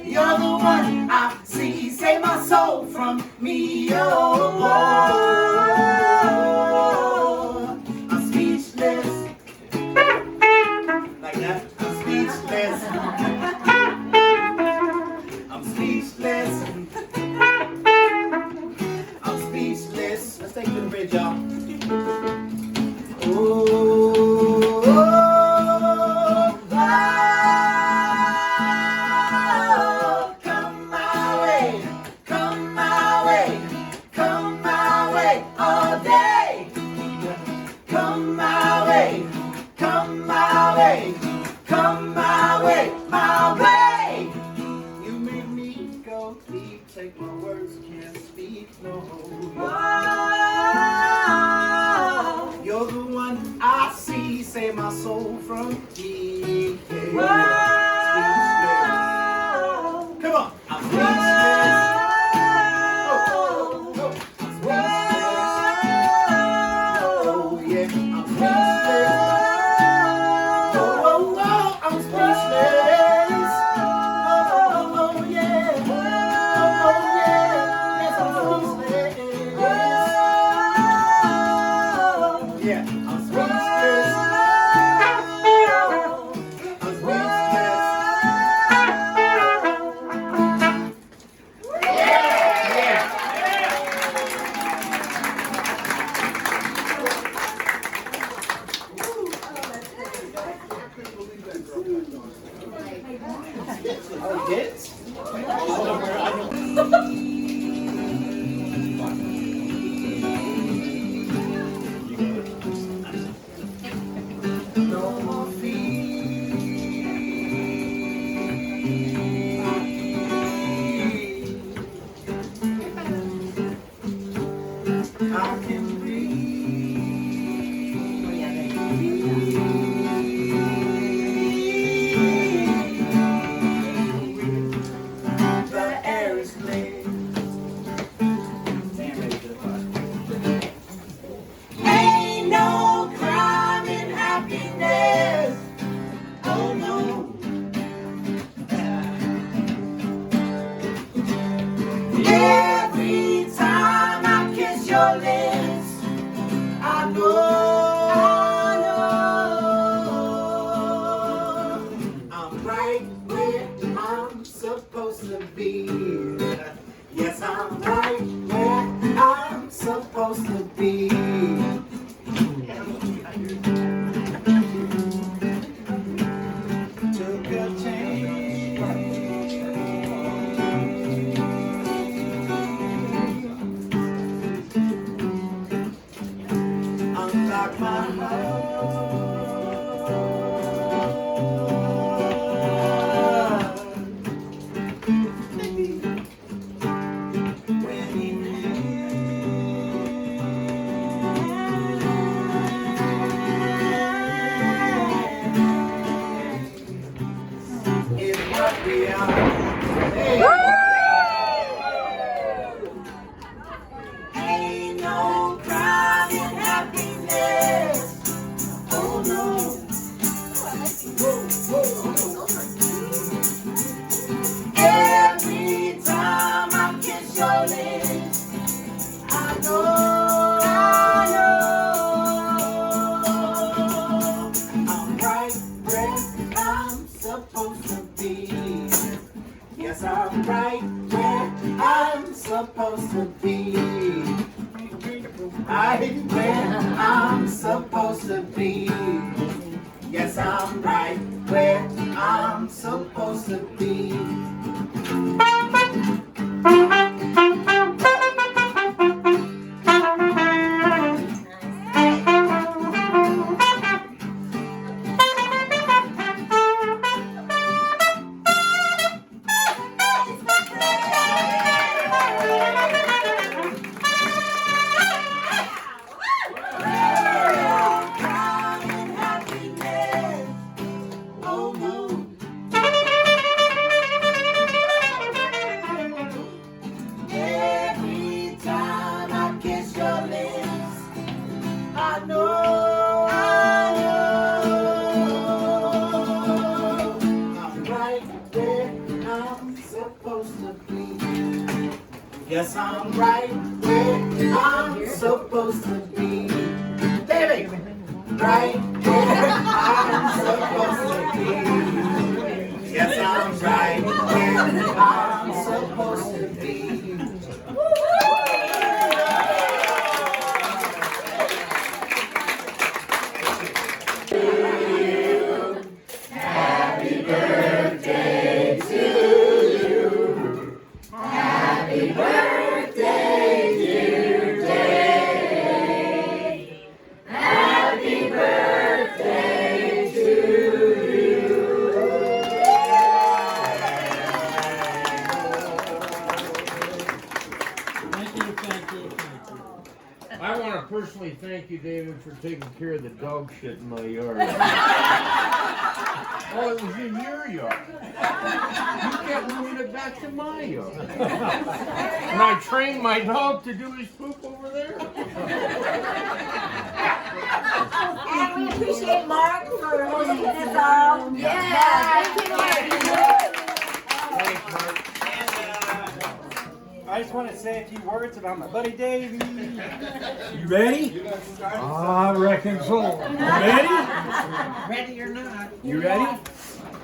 You're the one I see, save my soul from me. Oh, I'm speechless. Like that, I'm speechless. I'm speechless. I'm speechless. Let's take it to the bridge, y'all. Come my way, come my way, come my way all day. Come my way, come my way, come my way, my way. You make me go deep, take my words, can't speak no more. You're the one I see, save my soul from me. Come on, I'm speechless. I'm speechless. Yeah, I'm speechless. I'm speechless. Yeah. Yes, I'm speechless. Yeah, I'm speechless. I'm speechless. Oh, yes? No more I can the air is clear. Ain't no crime in happiness. Oh no. Every time I kiss your lips, I know I'm right where I'm supposed to be. Yes, I'm right where I'm supposed to be. Took a chance. Unlock my heart. Is what we are. Hey. Ain't no crime in happiness. to be. Yes, I'm right where I'm supposed to be. Yes, I'm right where I'm supposed to be. David, right where I'm supposed to be. Yes, I'm right where I'm supposed to be. Happy birthday to you. Happy birthday, dear Dave. Happy birthday to you. Thank you, thank you, thank you. I want to personally thank you, David, for taking care of the dog shit in my yard. Oh, it was in your yard. You kept moving it back to my yard. And I trained my dog to do his poop over there. And we appreciate Mark for hosting this all. Yeah. Thank you, Mark. Thanks, Mark. I just want to say a few words about my buddy Davey. You ready? I reckon so. You ready? Ready or not. You ready?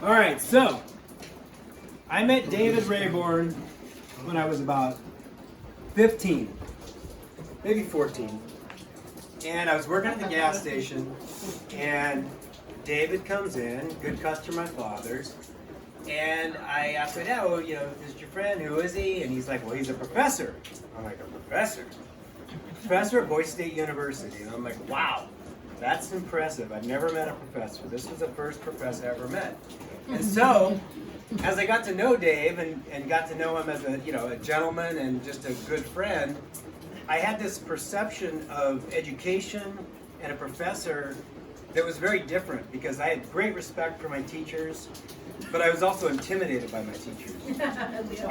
All right, so I met David Rayborn when I was about 15, maybe 14. And I was working at the gas station, and David comes in, good customer of my father's. And I asked my dad, well, you know, this is your friend, who is he? And he's like, well, he's a professor. I'm like, a professor? Professor at Boise State University. And I'm like, wow, that's impressive. I've never met a professor. This was the first professor I ever met. And so, as I got to know Dave and got to know him as a, you know, a gentleman and just a good friend, I had this perception of education and a professor that was very different, because I had great respect for my teachers, but I was also intimidated by my teachers.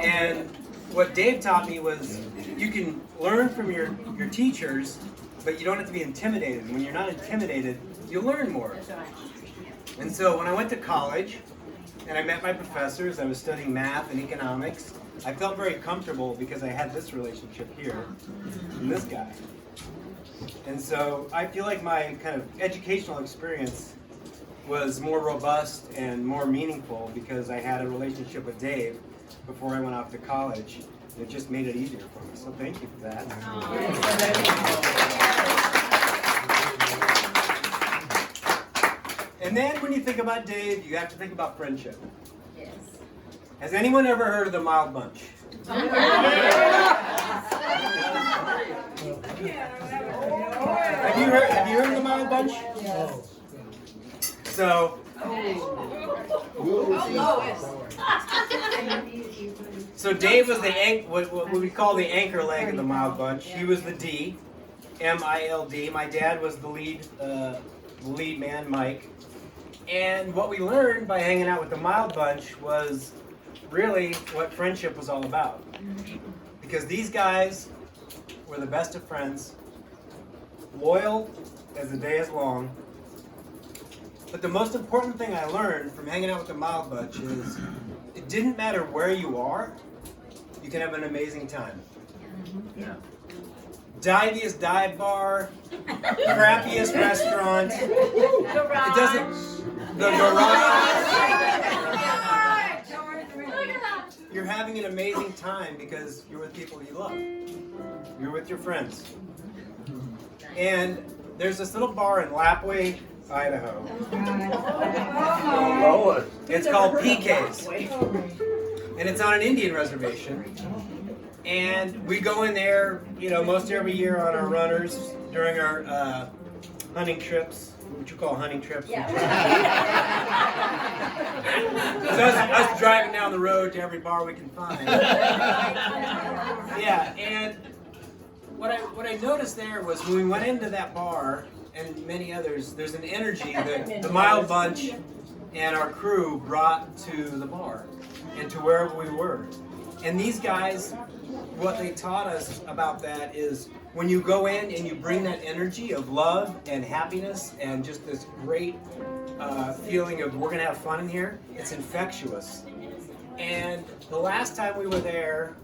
And what Dave taught me was you can learn from your teachers, but you don't have to be intimidated. And when you're not intimidated, you learn more. And so when I went to college and I met my professors, I was studying math and economics, I felt very comfortable because I had this relationship here and this guy. And so I feel like my kind of educational experience was more robust and more meaningful because I had a relationship with Dave before I went off to college. It just made it easier for me. So thank you for that. And then when you think about Dave, you have to think about friendship. Yes. Has anyone ever heard of the Mild Bunch? Have you heard of the Mild Bunch? Yes. So, Dave was what we call the anchor leg of the Mild Bunch. He was the D, M-I-L-D. My dad was the lead man, Mike. And what we learned by hanging out with the Mild Bunch was really what friendship was all about. Because these guys were the best of friends, loyal as the day is long. But the most important thing I learned from hanging out with the Mild Bunch is it didn't matter where you are, you can have an amazing time. Yeah. Diviest dive bar, crappiest restaurant. It doesn't. The garage. You're having an amazing time because you're with people you love. You're with your friends. And there's this little bar in Lapway, Idaho. It's called PK's. And it's on an Indian reservation. And we go in there, you know, most every year on our runners during our hunting trips. What you call hunting trips? Yeah. us driving down the road to every bar we can find. Yeah, and what I noticed there was when we went into that bar and many others, there's an energy that the Mild Bunch and our crew brought to the bar and to wherever we were. And these guys, what they taught us about that is when you go in and you bring that energy of love and happiness and just this great feeling of we're gonna have fun in here, it's infectious. And the last time we were there,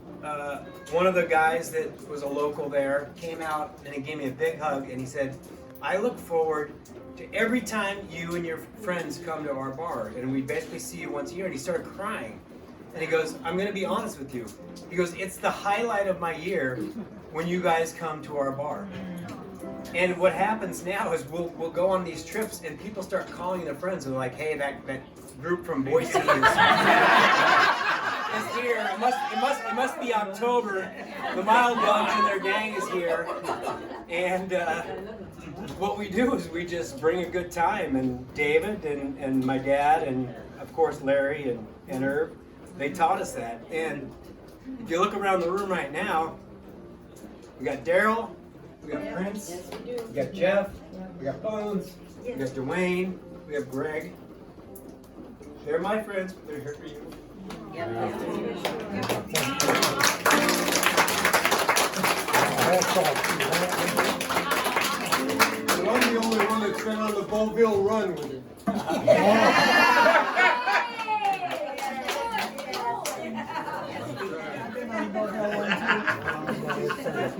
one of the guys that was a local there came out and he gave me a big hug and he said, I look forward to every time you and your friends come to our bar, and we basically see you once a year. And he started crying. And he goes, I'm going to be honest with you. He goes, it's the highlight of my year when you guys come to our bar. And what happens now is we'll go on these trips and people start calling their friends and they're like, hey, that group from Boise is here. It must be October. The Mild Bunch and their gang is here. And what we do is we just bring a good time. And David and my dad and of course Larry and Herb, they taught us that. And if you look around the room right now, we got Daryl, we got Prince, we got Jeff, we got Bones, we got Dwayne, we have Greg. They're my friends, but they're here for you. I'm the only one that's been on the Beauville run with him.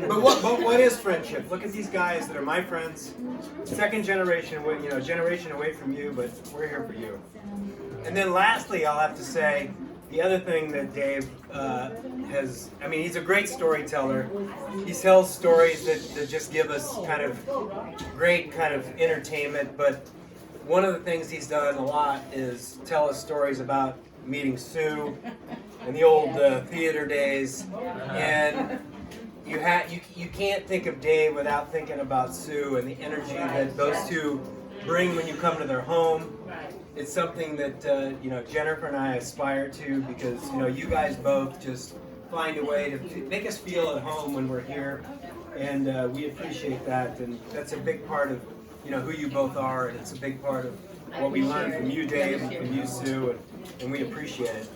But what is friendship? Look at these guys that are my friends, second generation, you know, generation away from you, but we're here for you. And then lastly, I'll have to say, the other thing that Dave he's a great storyteller. He tells stories that just give us kind of great kind of entertainment, but one of the things he's done a lot is tell us stories about meeting Sue in the old theater days, and you can't think of Dave without thinking about Sue and the energy that those two bring when you come to their home. It's something that Jennifer and I aspire to, because you guys both just find a way to make us feel at home when we're here, and we appreciate that. And that's a big part of who you both are, and it's a big part of what we learned from you, Dave, and from you, Sue, and we appreciate it.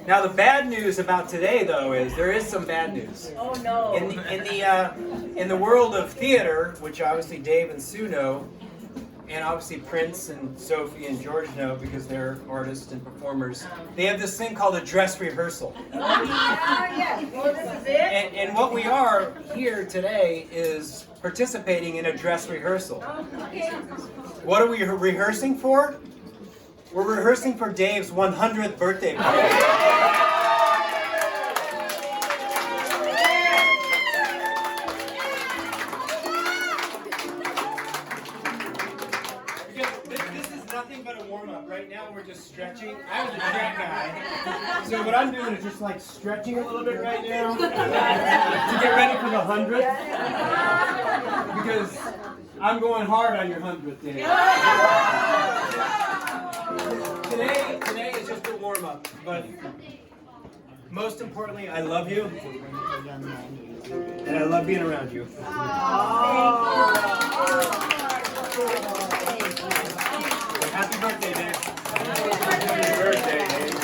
Now, the bad news about today, though, is there is some bad news. Oh no! In the world of theater, which obviously Dave and Sue know, and obviously Prince and Sophie and George know because they're artists and performers, they have this thing called a dress rehearsal. Yeah. Well, this is it. And what we are here today is participating in a dress rehearsal. Okay. What are we rehearsing for? We're rehearsing for Dave's 100th birthday party. Right now we're just stretching. I was a track guy. So what I'm doing is just like stretching a little bit right now to get ready for the 100th. Because I'm going hard on your 100th day. Today is just a warm up. But most importantly, I love you. And I love being around you. Happy birthday, Dave. Happy birthday, Dave.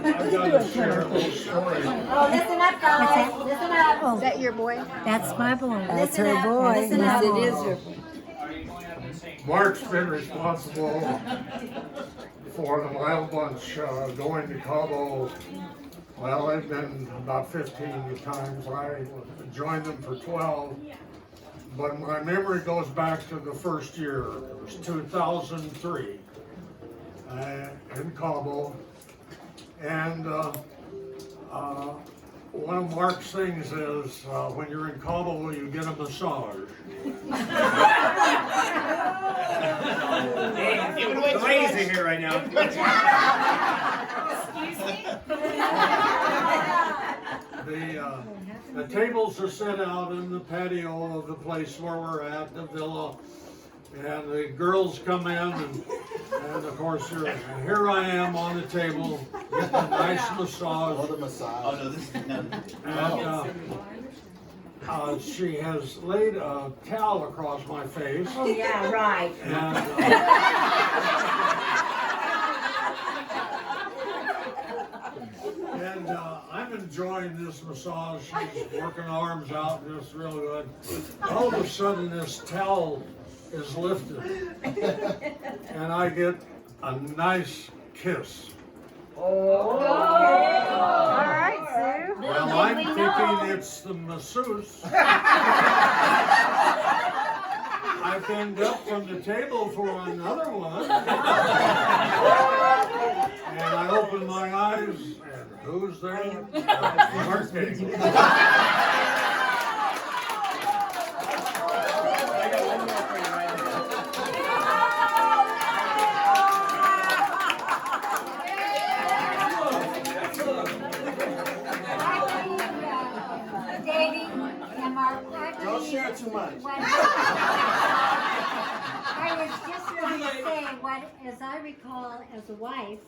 I've got to share a little story. Oh, listen up, guys. Listen up. Is that your boy? That's my boy. That's her boy. Listen up. It is her boy. Mark's been responsible for the Mild Bunch going to Cabo. Well, they've been about 15 times. I joined them for 12. But my memory goes back to the first year. It was 2003 in Cabo. And one of Mark's things is when you're in Cabo, you get a massage. The ladies are here right now. The tables are set out in the patio of the place where we're at, the villa, and the girls come in, and of course here I am on the table, getting a nice massage. Oh, the massage. Oh, no, this is no. And she has laid a towel across my face. Oh, yeah, right. And I'm enjoying this massage. She's working arms out just real good. All of a sudden, this towel is lifted, and I get a nice kiss. All right, Sue. Well, I'm thinking it's the masseuse. I pinned up from the table for another one. And I open my eyes, and who's there? Birthday. Davey and Mark, Don't share too much. I was just going to say, as I recall as a wife,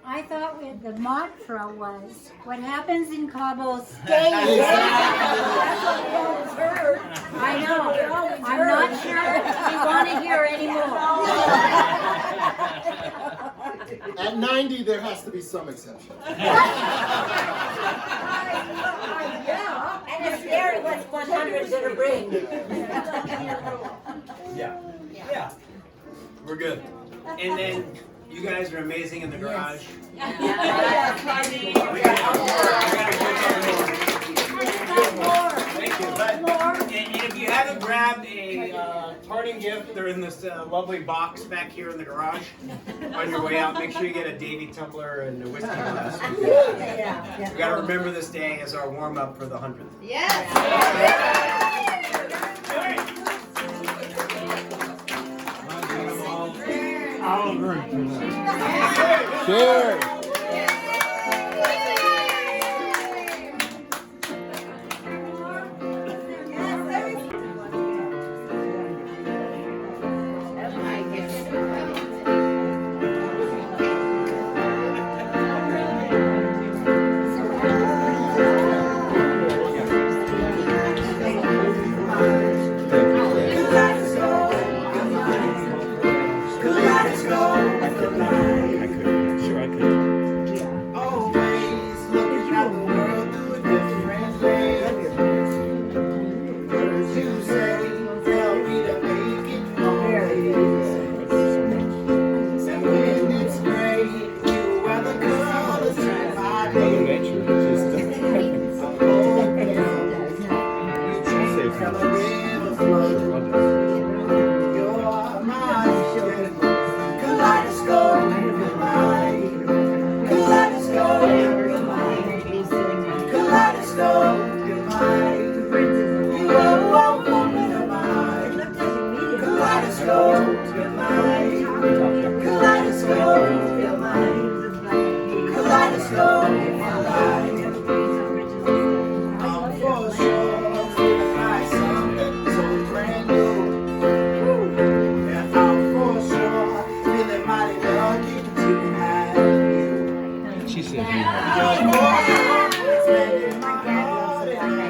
I thought the mantra was, what happens in Cabo stays. That's what we always heard. I know. I'm not sure we want to hear anymore. At 90, there has to be some exception. Yeah. And it's scary what's 100 going to bring. Yeah. We're good. And then you guys are amazing in the garage. We got Thank you. And if you haven't grabbed a parting gift, they're in this lovely box back here in the garage. On your way out, make sure you get a Davy tumbler and a whiskey glass. We got to remember this day as our warm up for the 100th. Yes. I'll agree to that. Cheers.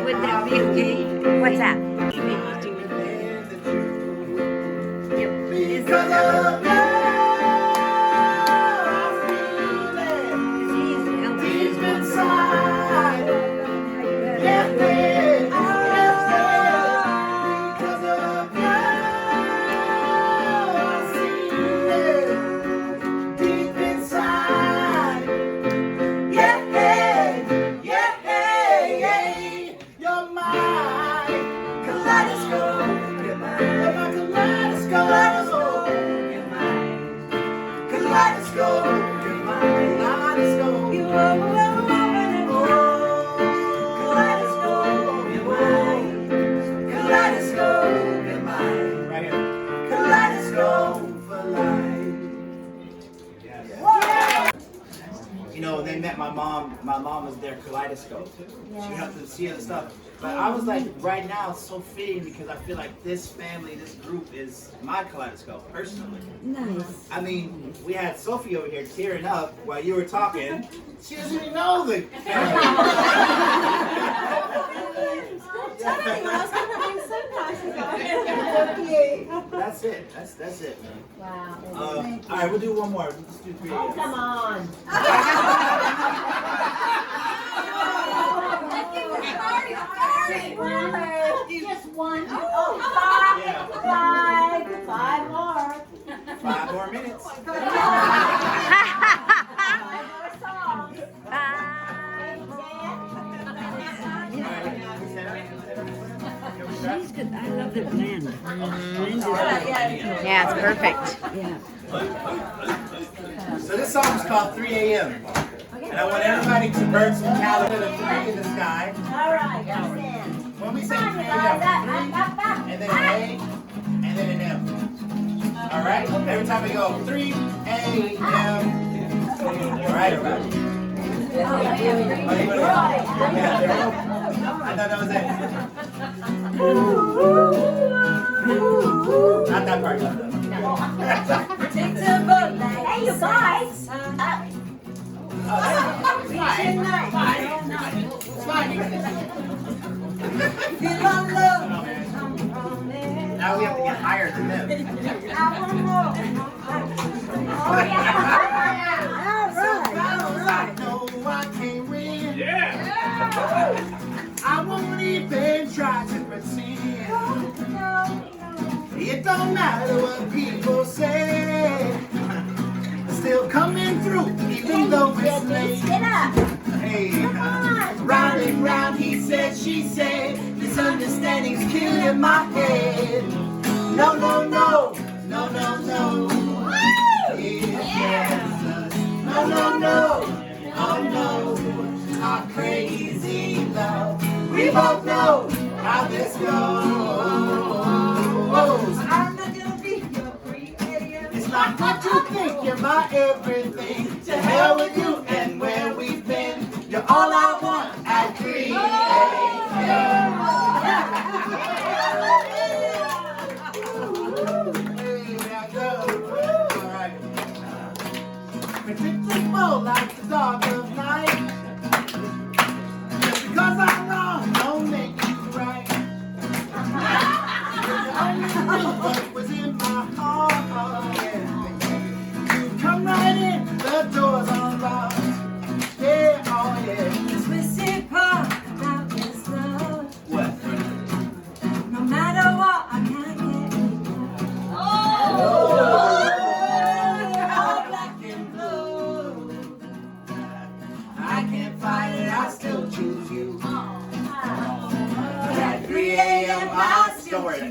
Would that be okay? What's that? Because of love, deep inside. Yeah, because of love, I feel it deep inside. Yeah, you're mine. kaleidoscope. So you Yeah. have to see other stuff. But I was like, right now, it's so fitting because I feel like this family, this group is my kaleidoscope, personally. Nice. I mean, we had Sophie over here tearing up while you were talking. She doesn't even know the family. That's it. That's it, man. Wow. All right, we'll do one more. We'll just do 3 a.m. Come on. Just one. Oh, Yeah. five more. 5 more minutes. I love the blend. Yeah, it's perfect. So this song is called 3 a.m. And I want everybody to burn some calories of 3 in the sky. All right. When we say 3 a.m., 3, and then an A, and then an M. All right? Every time we go 3 a.m. All right, everybody? I thought that was it. Not that part. Take the boat. Hey, you guys. Now we have to get higher than them. I won't even try to pretend. It don't matter what people say. Still coming through, even though it's late. Hey, round and round, he said, she said. Misunderstandings killing my head. No, no, no, no, no, no. No, no, no, oh no. Our crazy love. We both know how this goes. I'm not gonna be your free idiot. It's not what you think, you're my everything. To hell with you and where we've been. You're all I want at 3 a.m. Predictable like the dark of night. Just because I'm wrong, don't make you right. You only knew what was in my heart. You come right in, the door's unlocked. Yeah, oh yeah. The twisted part about this love. What? No matter what, I can't get enough. Oh! I still choose you. At 3 a.m. I still worry. No.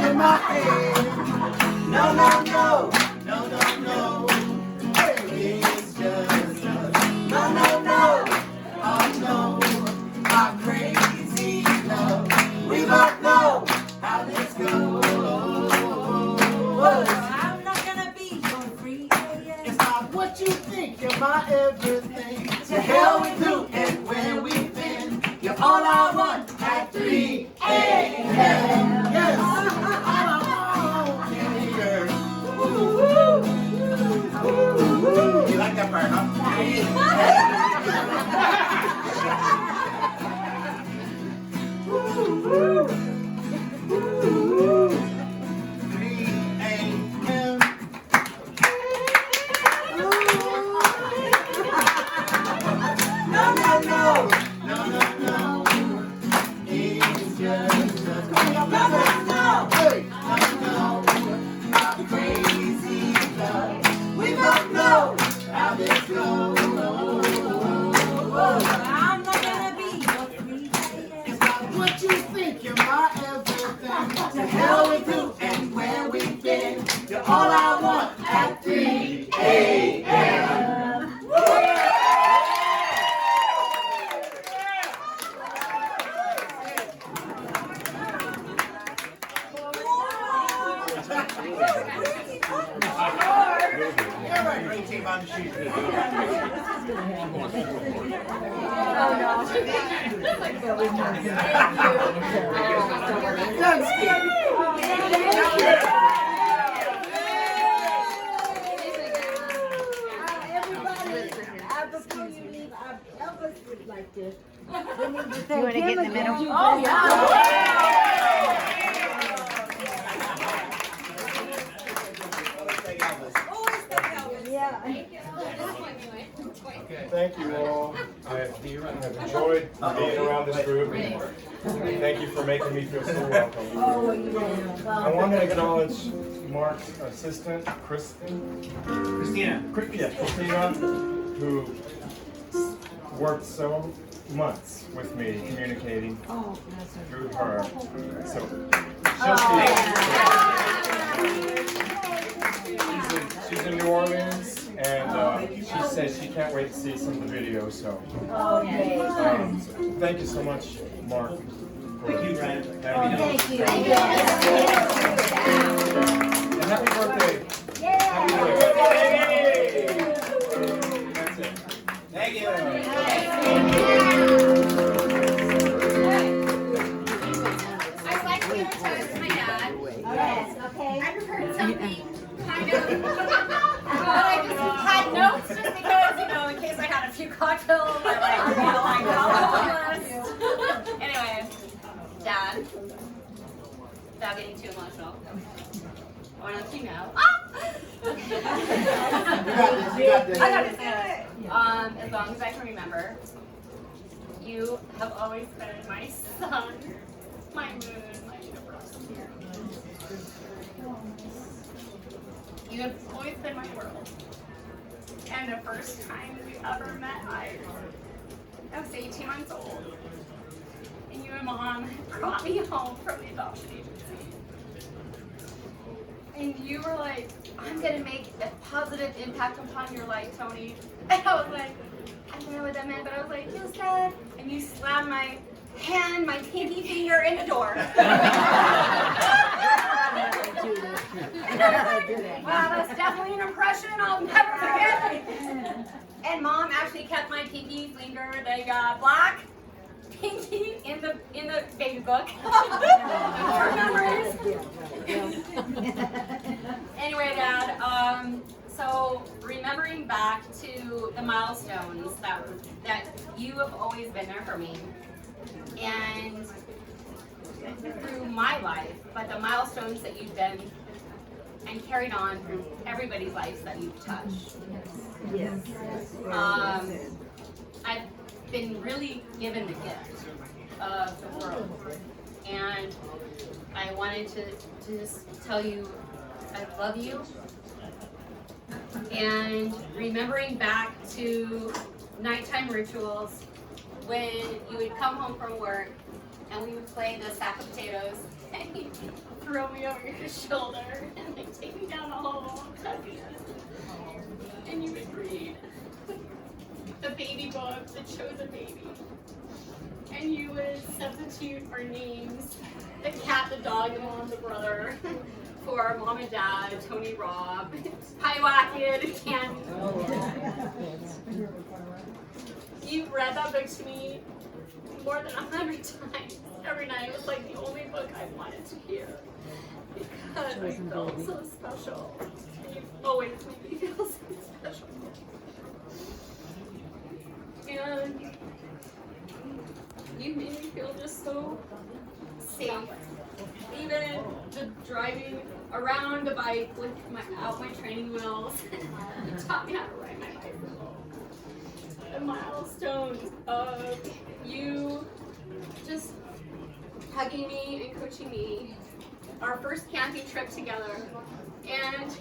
In my head. No. It's just us. No. Oh no. Our crazy love. We both know how this goes. What you think, you're my everything. To hell with you and where we've been. You're all I want at 3 a.m. Yes, all I want in here. You like that part, huh? We both know how this goes. on the sheet. Before you leave, Elvis would like to. You want to get in the middle? Oh, yeah. Thank you all. I've enjoyed being around this group. Thank you for making me feel so welcome. I want to acknowledge Mark's assistant, Christina, who worked so months with me communicating through her. So she's in New Orleans, and she says she can't wait to see some of the videos. So thank you so much, Mark. Thank you, Brian. Thank you. And happy birthday. Happy birthday. That's it. Thank you. I'd like to introduce my dad. Yes, okay. I've heard something kind of, but I just had notes just because, in case I had a few cocktails, I Anyway, Dad, without getting too emotional, I want to let you know. You got this. I got it. As long as I can remember, you have always been my sun, my moon, my universe. You have always been my world. And the first time we ever met, I was 18 months old. And you and Mom brought me home from the adoption agency. And you were like, I'm gonna make a positive impact upon your life, Tony. And I was like, I don't know what that meant, but I was like, you said, and you slammed my hand, my pinky finger in the door. Wow, that's definitely an impression I'll never forget. And Mom actually kept my pinky finger, the black pinky, in the baby book. For memories. Anyway, Dad, so remembering back to the milestones that you have always been there for me, and through my life, but the milestones that you've been and carried on through everybody's lives that you've touched. Yes. I've been really given the gift of the world, and I wanted to just tell you I love you. And remembering back to nighttime rituals when you would come home from work and we would play the sack of potatoes and you'd throw me over your shoulder and like take me down the hall and you would read the baby book, The Chosen Baby. And you would substitute our names, the cat, the dog, the mom, the brother, for our mom and dad, Tony, Rob, Hiawatha, and you read that book to me more than 100 times every night. It was like the only book I wanted to hear because I felt so special. And you always made me feel so special. And you made me feel just so safe. Even just driving around the bike with my training wheels. You taught me how to ride my bicycle. The milestones of you just hugging me and coaching me. Our first camping trip together. And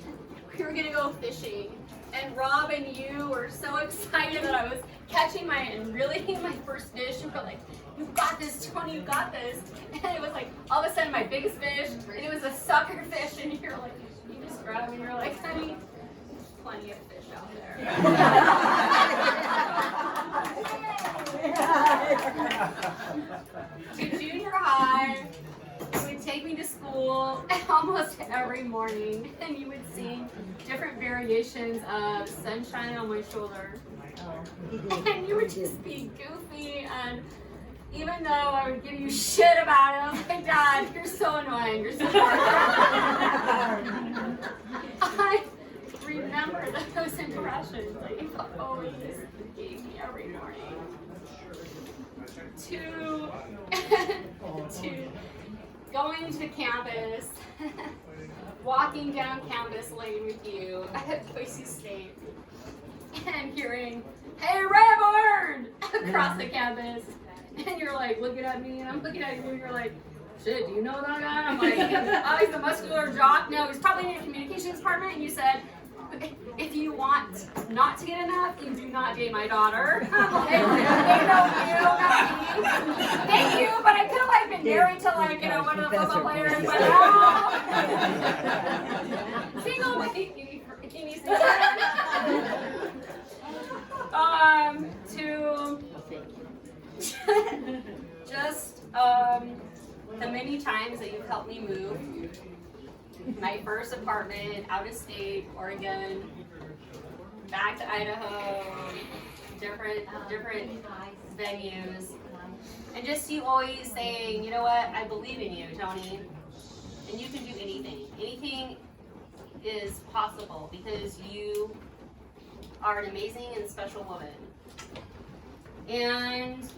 we were gonna go fishing. And Rob and you were so excited that I was catching and reeling my first fish. You were like, you got this, Tony, you got this. And it was like, all of a sudden, my biggest fish, and it was a sucker fish. And you're like, you just grab him and you're like, honey, there's plenty of fish out there. To junior high, you would take me to school almost every morning, and you would sing different variations renditions of Sunshine on My Shoulder. And you would just be goofy, and even though I would give you shit about it, I was like, Dad, you're so annoying, you're so hard. I remember those impressions that you always gave me every morning. To going to campus, walking down campus lane with you at Boise State, and hearing, "Hey, Rayborn!" across the campus. And you're like looking at me, and I'm looking at you, and you're like, "Shit, do you know that guy?" I'm like, "Oh, he's a muscular jock." No, he's probably in the communications department. And you said, "If you want not to get enough, you do not date my daughter." I'm like, "They know you, not me." Thank you, but I could have like been married to like, you know, one of the football players, but no. Single, but he needs to to just the many times that you've helped me move. My first apartment, out of state, Oregon, back to Idaho, different venues, and just you always saying, "You know what? I believe in you, Tony, and you can do anything. Anything is possible because you are an amazing and special woman." And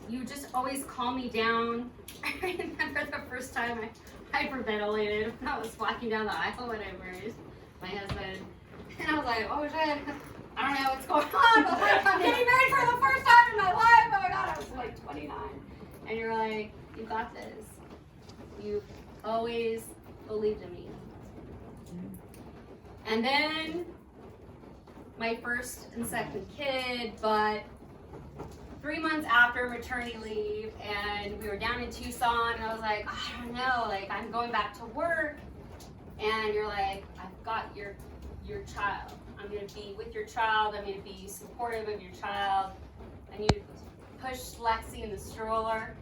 you just always calm me down. I remember the first time I hyperventilated when I was walking down the aisle when I married my husband. And I was like, "Oh shit, I don't know what's going on, but like, I'm getting married for the first time in my life. Oh my God," I was like 29. And you're like, "You got this. You always believed in me." And then my first and second kid, but 3 months after maternity leave, and we were down in Tucson, and I was like, "I don't know, like I'm going back to work," and you're like, "I've got your child. I'm gonna be with your child. I'm gonna be supportive of your child." And you pushed Lexi in the stroller,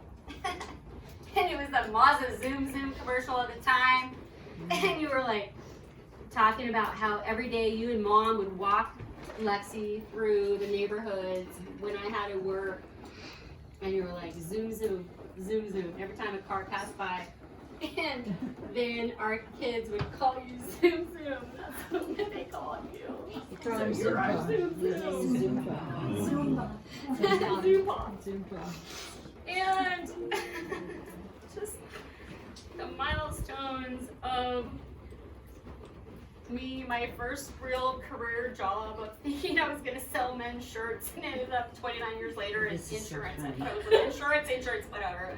and it was the Mazda Zoom commercial at the time, and you were like talking about how every day you and Mom would walk Lexi through the neighborhoods when I had to work, and you were like, "Zoom, zoom, zoom, zoom," every time a car passed by. And then our kids would call you Zoom, zoom. That's what they call you. So you're our Zoom, zoom. Zumba. And just the milestones of me, my first real career job of thinking I was going to sell men's shirts, and ended up 29 years later in insurance. I thought it was insurance, whatever.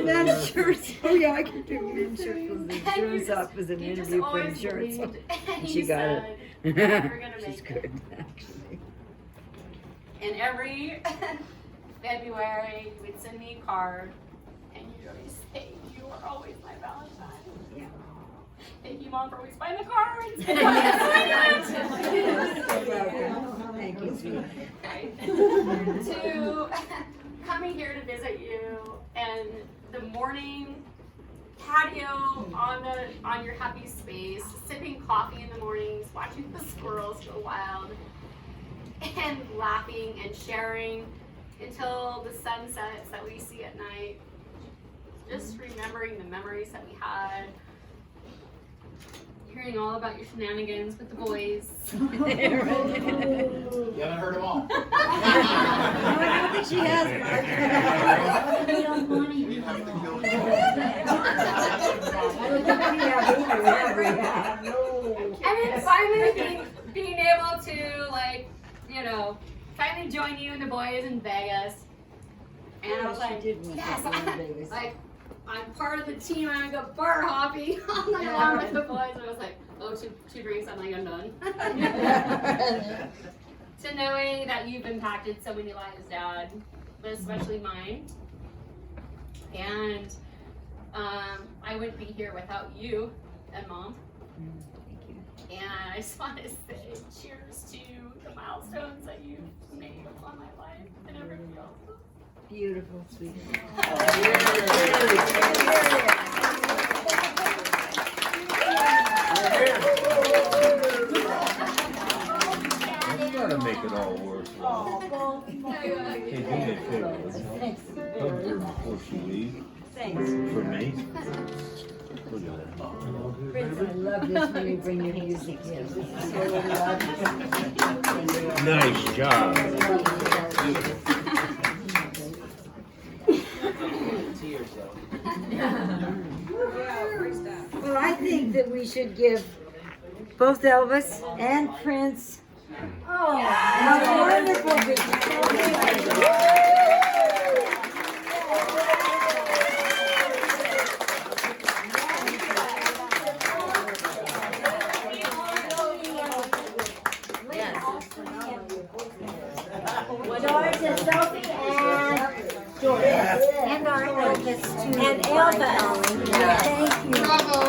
Men's shirts. Oh yeah, I can do men's shirts. It shows up as an interview for insurance. And She got it. We're going to She's make good, it. actually. And every February, you would send me a card, and you'd always say, "You are always my Valentine." Yeah. Thank you, Mom, for always buying the cards. Thank you, sweetie. To coming here to visit you, and the morning patio on your happy space, sipping coffee in the mornings, watching the squirrels go wild, and laughing and sharing until the sun sets that we see at night. Just remembering the memories that we had. Hearing all about your shenanigans with the boys. You haven't heard them all. No, I don't think she has. We don't want to. And then finally being able to, like, you know, finally join you and the boys in Vegas. And I was like, yes, I'm part of the team. I'm gonna go bar hopping all night long with the boys. And I was like, "Oh, two drinks, I'm like, I'm done." To knowing that you've impacted so many lives, Dad, but especially mine. And I wouldn't be here without you and Mom. And I just want to say cheers to the milestones that you've made on my life and everybody else. Beautiful, sweetie. Oh, gotta make it all worthwhile. Oh, Hey, do me a favor, would you? Hug her before she leaves. Thanks. For me. Look at that. Prince, I love this when you bring your music in. Nice job. Well, I think that we should give both Elvis and Prince a wonderful George and Sophie and George. And our Elvis too. And Elvis. Thank you. Bravo.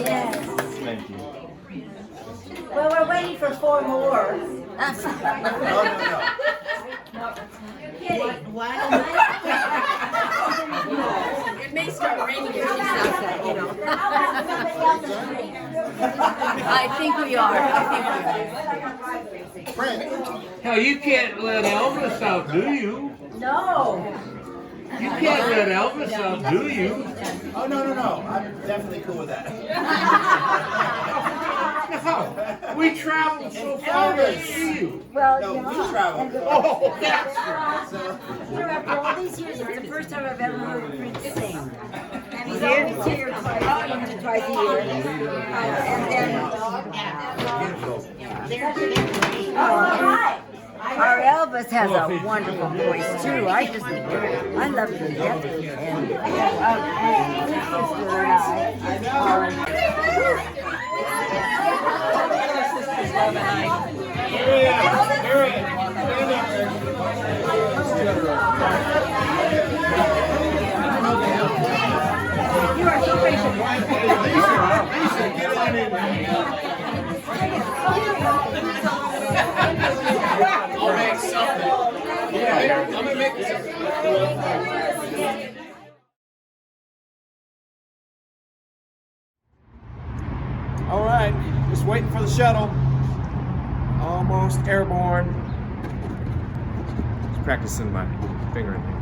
Yes. Thank you. Well, we're waiting for 4 more. It may start raining if she's outside, you know. I think we are. Hell, you can't let Elvis out, do you? No. You can't let Elvis out, do you? Oh, no. I'm definitely cool with that. No. We traveled so far to see you. Well, No, you we know, traveled. Oh, that's right. after all these years, it's the first time I've ever heard Prince sing. And he's always here twice a year. And then, our Elvis has a wonderful voice too. I love him to death. And my sister and you are so patient. All right, just waiting for the shuttle. Almost airborne. Just practicing my fingering here.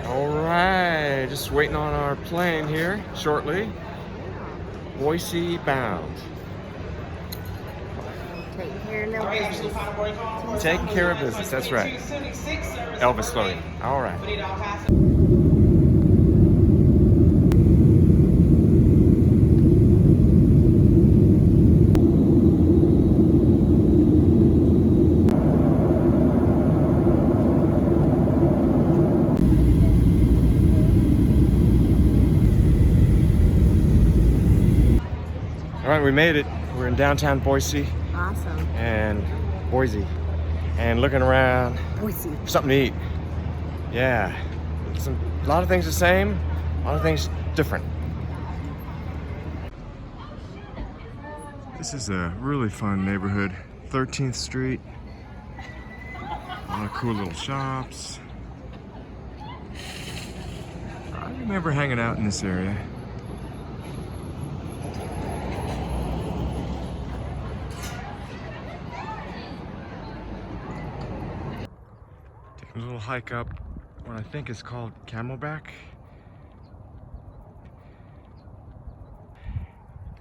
All right, just waiting on our plane here shortly. Boise bound. Taking care of no business. Taking care of business, that's right. Elvis floating. All right. All right, we made it. We're in downtown Boise. Awesome. And Boise. And looking around Boise. for something to eat. Yeah. A lot of things the same, a lot of things different. This is a really fun neighborhood. 13th Street. A lot of cool little shops. I remember hanging out in this area. Taking a little hike up what I think is called Camelback.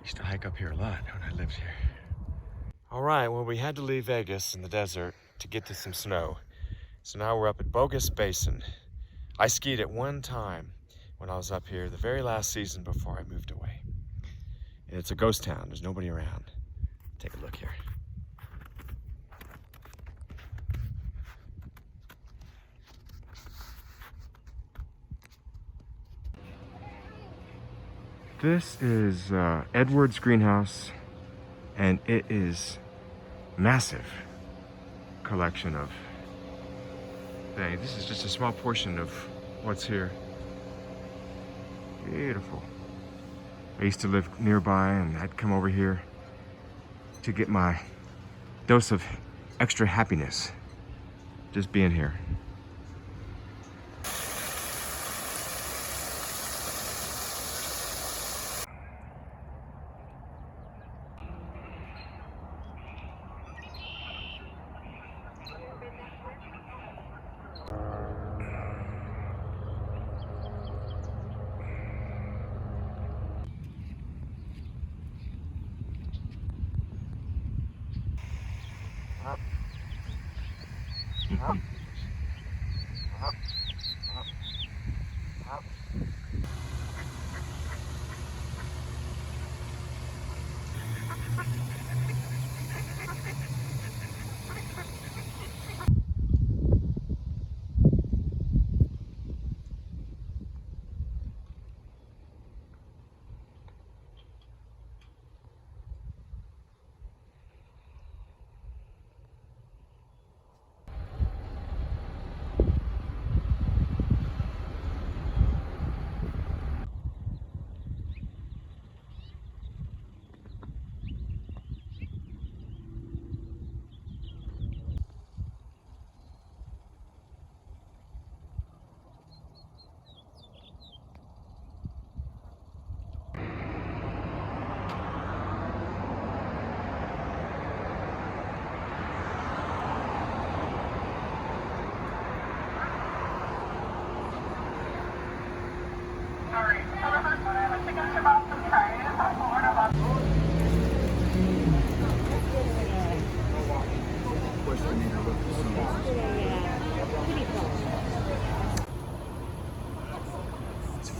Used to hike up here a lot when I lived here. All right, well, we had to leave Vegas in the desert to get to some snow. So now we're up at Bogus Basin. I skied at one time when I was up here the very last season before I moved away. And it's a ghost town, there's nobody around. Take a look here. This is Edward's greenhouse, and it is massive collection of things. This is just a small portion of what's here. Beautiful. I used to live nearby, and I'd come over here to get my dose of extra happiness just being here.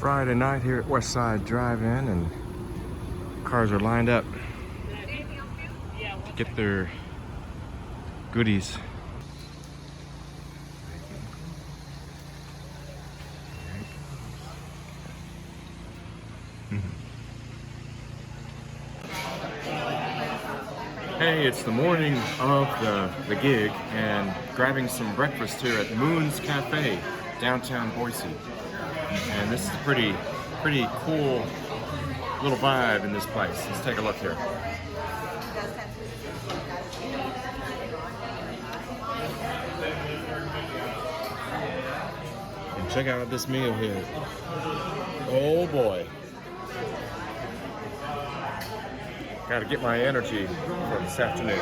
Friday night here at Westside Drive-In, and cars are lined up to get their goodies. Hey, it's the morning of the gig, and grabbing some breakfast here at Moon's Cafe, downtown Boise. And this is a pretty cool little vibe in this place. Let's take a look here. And check out this meal here. Oh boy. Gotta get my energy for this afternoon.